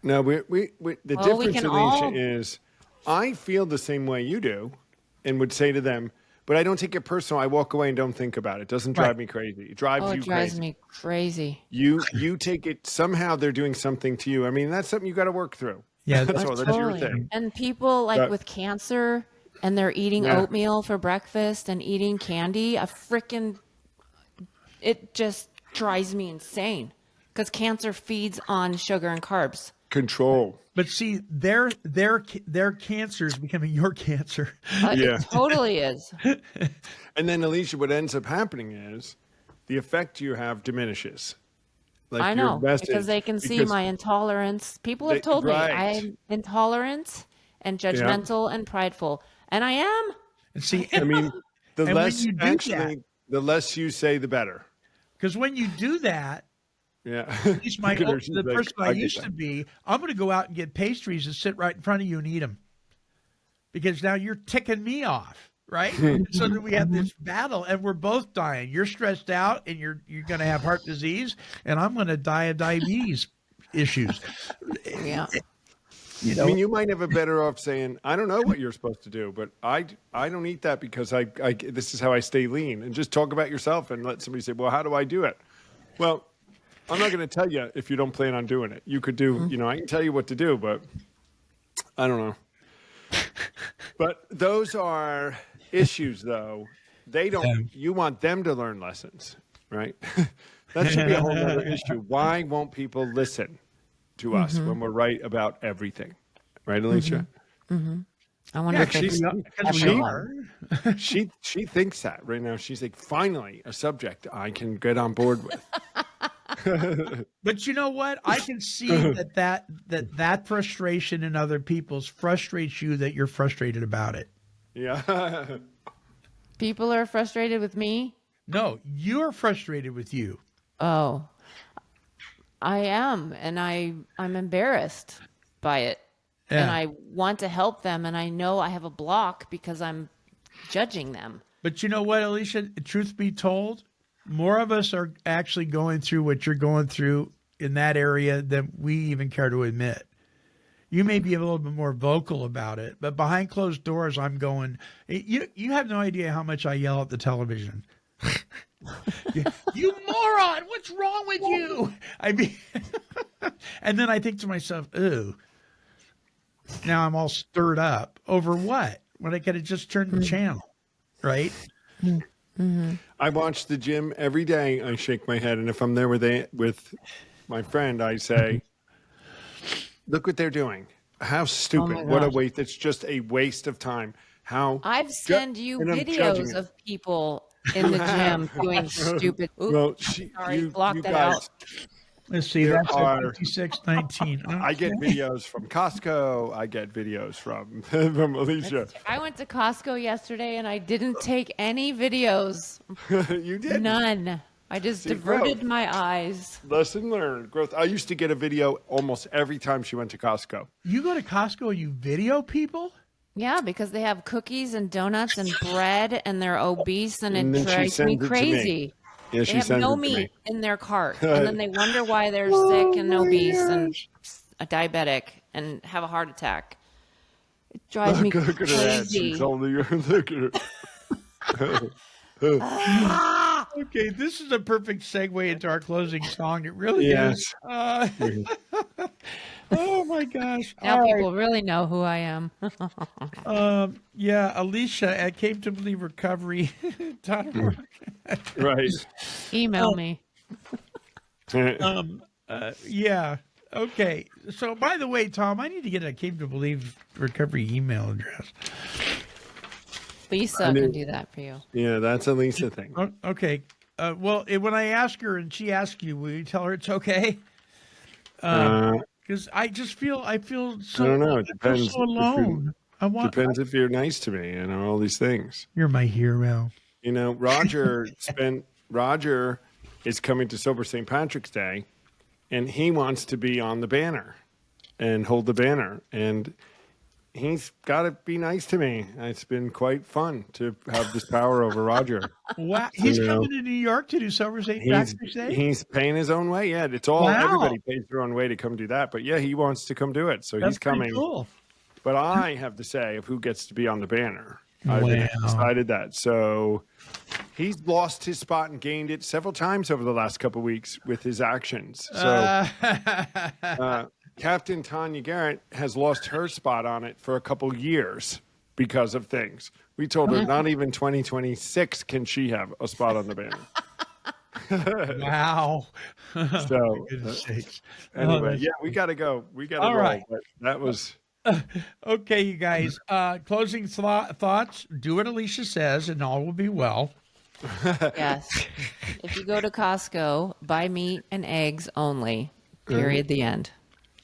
C: No, the
B: Well, we
C: difference,
B: can
C: Alicia,
B: all-
C: is I feel the same way you do, and would say to them, but I don't take it personal. I walk away and don't think about it. It doesn't drive
A: Right.
C: me crazy. It drives
B: Oh,
C: you
B: it drives
C: crazy.
B: me crazy.
C: You take it somehow. They're doing something to you. I mean, that's something you got to work through.
A: Yeah,
C: that's all. That's your
B: Totally.
C: thing.
B: And people like
C: But-
B: with cancer and they're eating
C: Yeah.
B: oatmeal for breakfast and eating candy, it just drives me insane because cancer feeds on sugar and carbs.
C: Control.
A: But see, their cancer is becoming your cancer.
C: Yeah.
B: It totally is.
C: And then, Alicia, what ends up happening is the effect you have diminishes. Like
B: I
C: your
B: know
C: message-
B: because they can see
C: because-
B: my intolerance. People have
C: They-
B: told
C: right.
B: me I'm intolerant and judgmental and prideful, and I am.
A: And see,
C: I mean, the
A: And when
C: less
A: you do
C: actually, the less you say, the better.
A: because when you do that,
C: Yeah.
A: at least
C: Look at her, she's
A: the
C: like,
A: person I
C: get
A: used
C: that.
A: to be, I'm going to go out and get pastries and sit right in front of you and eat them, because now you're ticking me off, right? So that we have this battle, and we're both dying. You're stressed out, and you're going to have heart disease, and I'm going to die of diabetes issues.
B: Yeah.
A: You
C: I
A: know,
C: mean, you might have a better off saying, I don't know what you're supposed to do, but I don't eat that because I this is how I stay lean. And just talk about yourself and let somebody say, well, how do I do it? Well, I'm not going to tell you if you don't plan on doing it. You could do, I can tell you what to do, but I don't know. But those are issues, though. They don't, you want them to learn lessons, right? That should be a whole other issue. Why won't people listen? to us when we're right about everything. Right, Alicia?
B: I wonder if
C: she's-
B: they
A: We
B: ever
A: are.
C: She thinks that right now. She's like, finally, a subject I can get on board with.
A: But you know what? I can see that frustration in other people's frustrates you, that you're frustrated about it.
C: Yeah.
B: people are frustrated with me.
A: No, you're frustrated with you.
B: Oh, I am, and I'm embarrassed by it. And
A: Yeah.
B: I want to help them, and I know I have a block because I'm judging them.
A: But you know what, Alicia? Truth be told, more of us are actually going through what you're going through in that area than we even care to admit. You may be a little bit more vocal about it, but behind closed doors, I'm going, you have no idea how much I yell at the television. You moron, what's wrong with you? I mean, and then I think to myself, ooh, now I'm all stirred up over what? When I could have just turned the channel, right?
C: I watch the gym every day. I shake my head, and if I'm there with my friend, I say, "Look what they're doing! How stupid!
B: my
C: What a
B: gosh.
C: waste! It's just a waste of time. How
B: I've sent you
C: and I'm judging
B: videos
C: it.
B: of people in the gym doing stupid. Oops,
C: Well,
B: sorry,
C: you
B: block that
C: guys,
B: out.
A: Let's see,
C: There
A: that's
C: are-
A: at 5619.
C: I get videos from Costco. I get videos from from Alicia.
B: I went to Costco yesterday and I didn't take any videos.
C: You did.
B: None. I just
C: See,
B: diverted
C: growth.
B: my eyes.
C: Lesson learned. Growth. I used to get a video almost every time she went to Costco.
A: You go to Costco and you video people?
B: Yeah, because they have cookies and donuts and bread and they're obese and
C: And
B: it
C: then she
B: drives me
C: sends it to me.
B: crazy.
C: Yeah,
B: They
C: she
B: have
C: sends
B: no
C: it to me.
B: meat in their cart, and then they wonder why they're sick and obese and a diabetic and have a heart attack. It drives me
C: Look at her ass.
B: crazy.
C: She's only look at her.
A: Okay, this is a perfect segue into our closing song. It really
C: Yes.
A: is. Oh my gosh.
B: Now
A: All right.
B: people really know who I am.
A: Yeah, Alicia at Came to Believe Recovery.
C: Right.
B: Email me.
A: Yeah. Okay. So, by the way, Tom, I need to get a Came to Believe Recovery email address.
B: Lisa can do that for you.
C: Yeah, that's a Lisa thing.
A: Okay. Well, when I ask her and she asks you, will you tell her it's okay? Because I feel so.
C: I don't know. It
A: I feel
C: depends
A: so alone.
C: Depends if you're nice to me and all these things.
A: You're my hero.
C: You know, Roger is coming to Sober St. Patrick's Day, and he wants to be on the banner and hold the banner. And he's got to be nice to me. It's been quite fun to have this power over Roger.
A: Wow. He's
C: You know,
A: coming to New York to do Sober St. Patrick's Day?
C: He's paying his own way. Yeah, it's all
A: Wow.
C: everybody pays their own way to come do that. But yeah, he wants to come do it, so
A: That's
C: he's
A: pretty
C: coming.
A: cool.
C: But I have the say of who gets to be on the banner. I've
A: Wow.
C: decided that. So he's lost his spot and gained it several times over the last couple of weeks with his actions. So Captain Tanya Garrett has lost her spot on it for a couple years because of things. We told her not even 2026 can she have a spot on the banner.
A: Wow.
C: So
A: Goodness sakes.
C: anyway, yeah, we got to go. We got to
A: All
C: roll.
A: right.
C: But that was
A: Okay, you guys. Closing thoughts. Do what Alicia says, and all will be well.
B: Yes. If you go to Costco, buy meat and eggs only. Period. The end.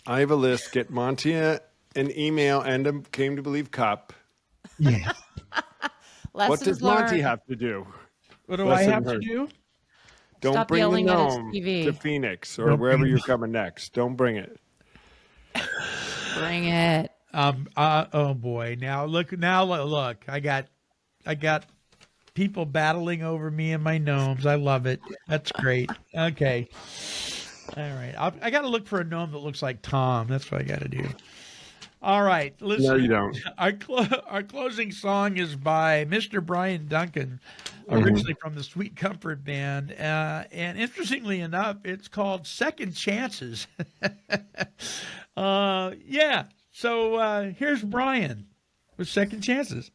C: I have a list. Get Montia an email and a Came to Believe cup.
A: Yeah.
C: What
B: Lessons
C: does Monty
B: learned.
C: have to do?
A: What do I
C: Lesson
A: have to
C: learned.
A: do?
C: Don't
B: Stop
C: bring the
B: yelling at his
C: gnome
B: TV.
C: to Phoenix or wherever you're coming next. Don't bring it.
B: Bring it.
A: Oh boy. Now look. I got people battling over me and my gnomes. I love it. That's great. Okay. All right. I got to look for a gnome that looks like Tom. That's what I got to do. All right. Listen.
C: No, you don't.
A: Our closing song is by Mr. Brian Duncan, originally from the Sweet Comfort Band. And interestingly enough, it's called Second Chances. Yeah. So here's Brian with Second Chances.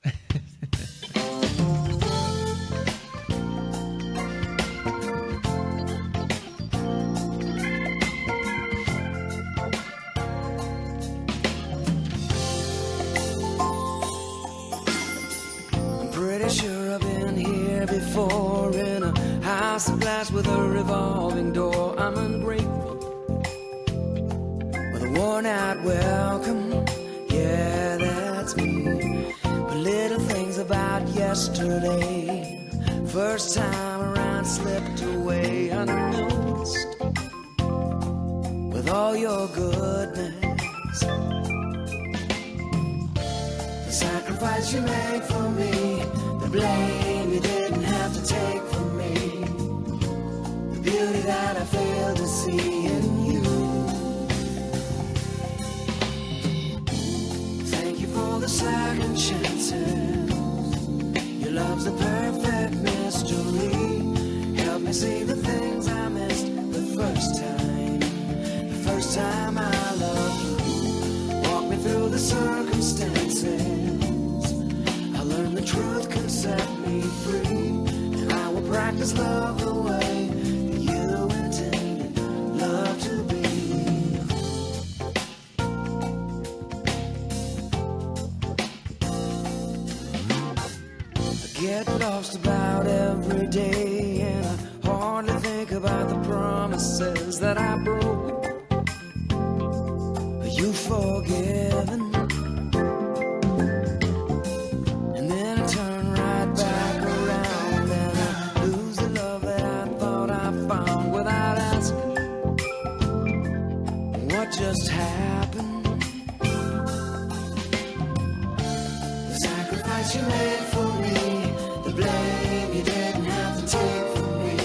G: revolving door. I'm ungrateful with a worn-out welcome. Yeah, that's me. But little things about yesterday, first time around slipped away unnoticed. With all your goodness, the sacrifice you made for me, the blame you didn't have to take from me, the beauty that I failed to see in you. Thank you for the second chances. Your love's a perfect mystery. Help me see the things I missed the first time. The first time I loved you. Walk me through the circumstances. I learned the truth can set me free. And I will practice love the way that you intended love to be. I get lost about every day, and I hardly think about the promises that I broke. You forgiven, and then I turn right back around, and I lose the love that I thought I found without asking what just happened. The sacrifice you made for me, the blame you didn't have to take from me,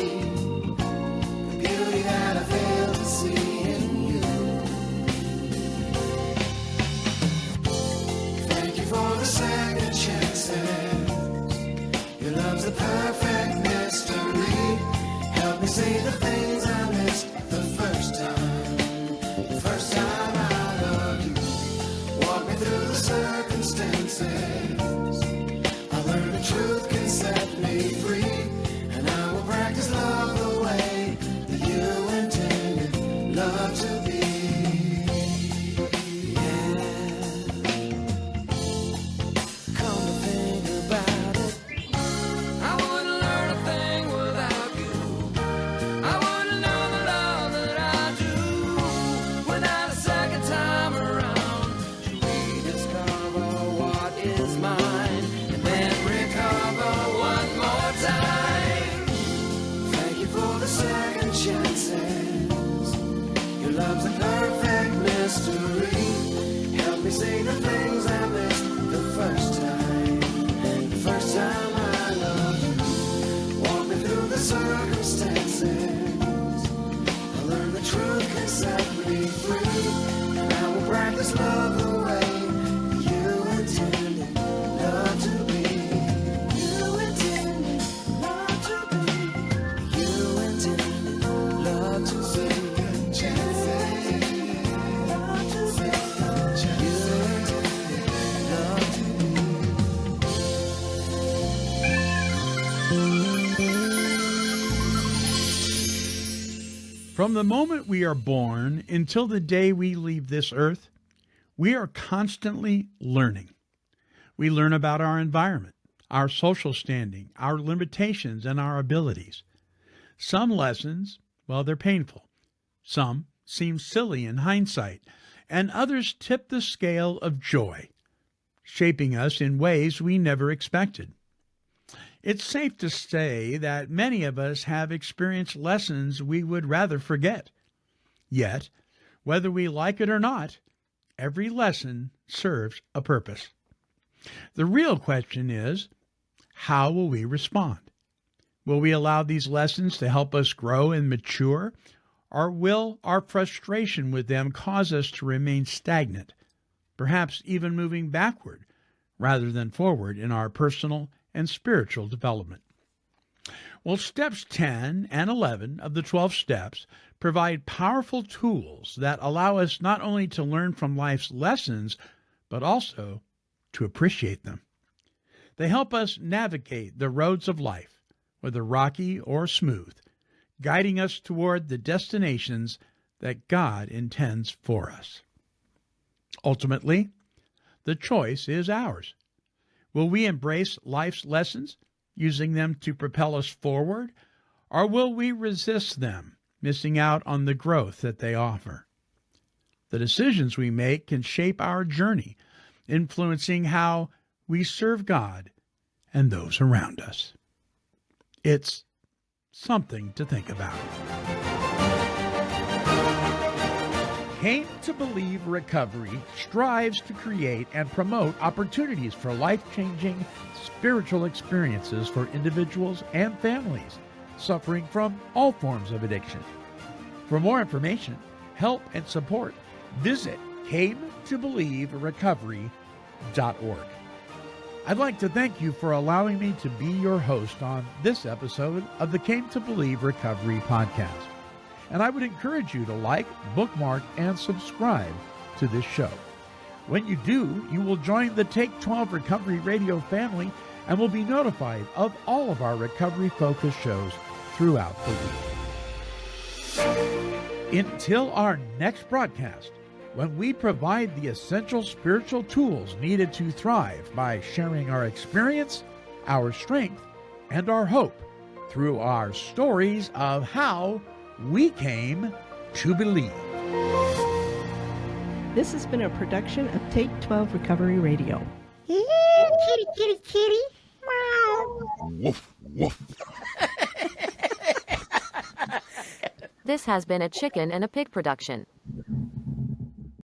G: the beauty that I failed to see in you. Thank you for the second chances. Your love's the perfect mystery. Help me see the things I missed the first time. The first time I loved you. Walk me through the circumstances. I learned the truth can set me free. And I will practice love the way that you intended love to be. Come to think about it, I wouldn't learn a thing without you. I wouldn't know the love that I do without a second time around to rediscover what is mine and then recover one more time. Thank you for the second chances. Your love's a perfect mystery. Help me see the things I missed the first time. The first time I loved you. Walk me through the circumstances. I learned the truth can set me free. And I will practice love the way you intended love to be. You intended love to be. You intended love to be. Second chances. Love to be. You intended love to be.
A: From the moment we are born until the day we leave this earth, we are constantly learning. We learn about our environment, our social standing, our limitations, and our abilities. Some lessons, well, they're painful. Some seem silly in hindsight, and others tip the scale of joy, shaping us in ways we never expected. It's safe to say that many of us have experienced lessons we would rather forget. Yet, whether we like it or not, every lesson serves a purpose. The real question is, how will we respond? Will we allow these lessons to help us grow and mature, or will our frustration with them cause us to remain stagnant, perhaps even moving backward rather than forward in our personal and spiritual development? Well, steps 10 and 11 of the 12 steps provide powerful tools that allow us not only to learn from life's lessons, but also to appreciate them. They help us navigate the roads of life, whether rocky or smooth, guiding us toward the destinations that God intends for us. Ultimately, the choice is ours. Will we embrace life's lessons, using them to propel us forward, Or will we resist them, missing out on the growth that they offer? The decisions we make can shape our journey, influencing how we serve God and those around us. It's something to think about. Came to Believe Recovery strives to create and promote opportunities for life-changing spiritual experiences for individuals and families suffering from all forms of addiction. For more information, help, and support, visit cametobelieverecovery.org. I'd like to thank you for allowing me to be your host on this episode of the Came to Believe Recovery podcast. And I would encourage you to like, bookmark, and subscribe to this show. When you do, you will join the Take 12 Recovery Radio family and will be notified of all of our recovery-focused shows throughout the week. Until our next broadcast, when we provide the essential spiritual tools needed to thrive by sharing our experience, our strength, and our hope through our stories of how we came to believe.
H: This has been a production of Take 12 Recovery Radio.
E: Kitty, kitty, kitty. Meow.
I: Woof, woof.
J: This has been a Chicken and a Pig production.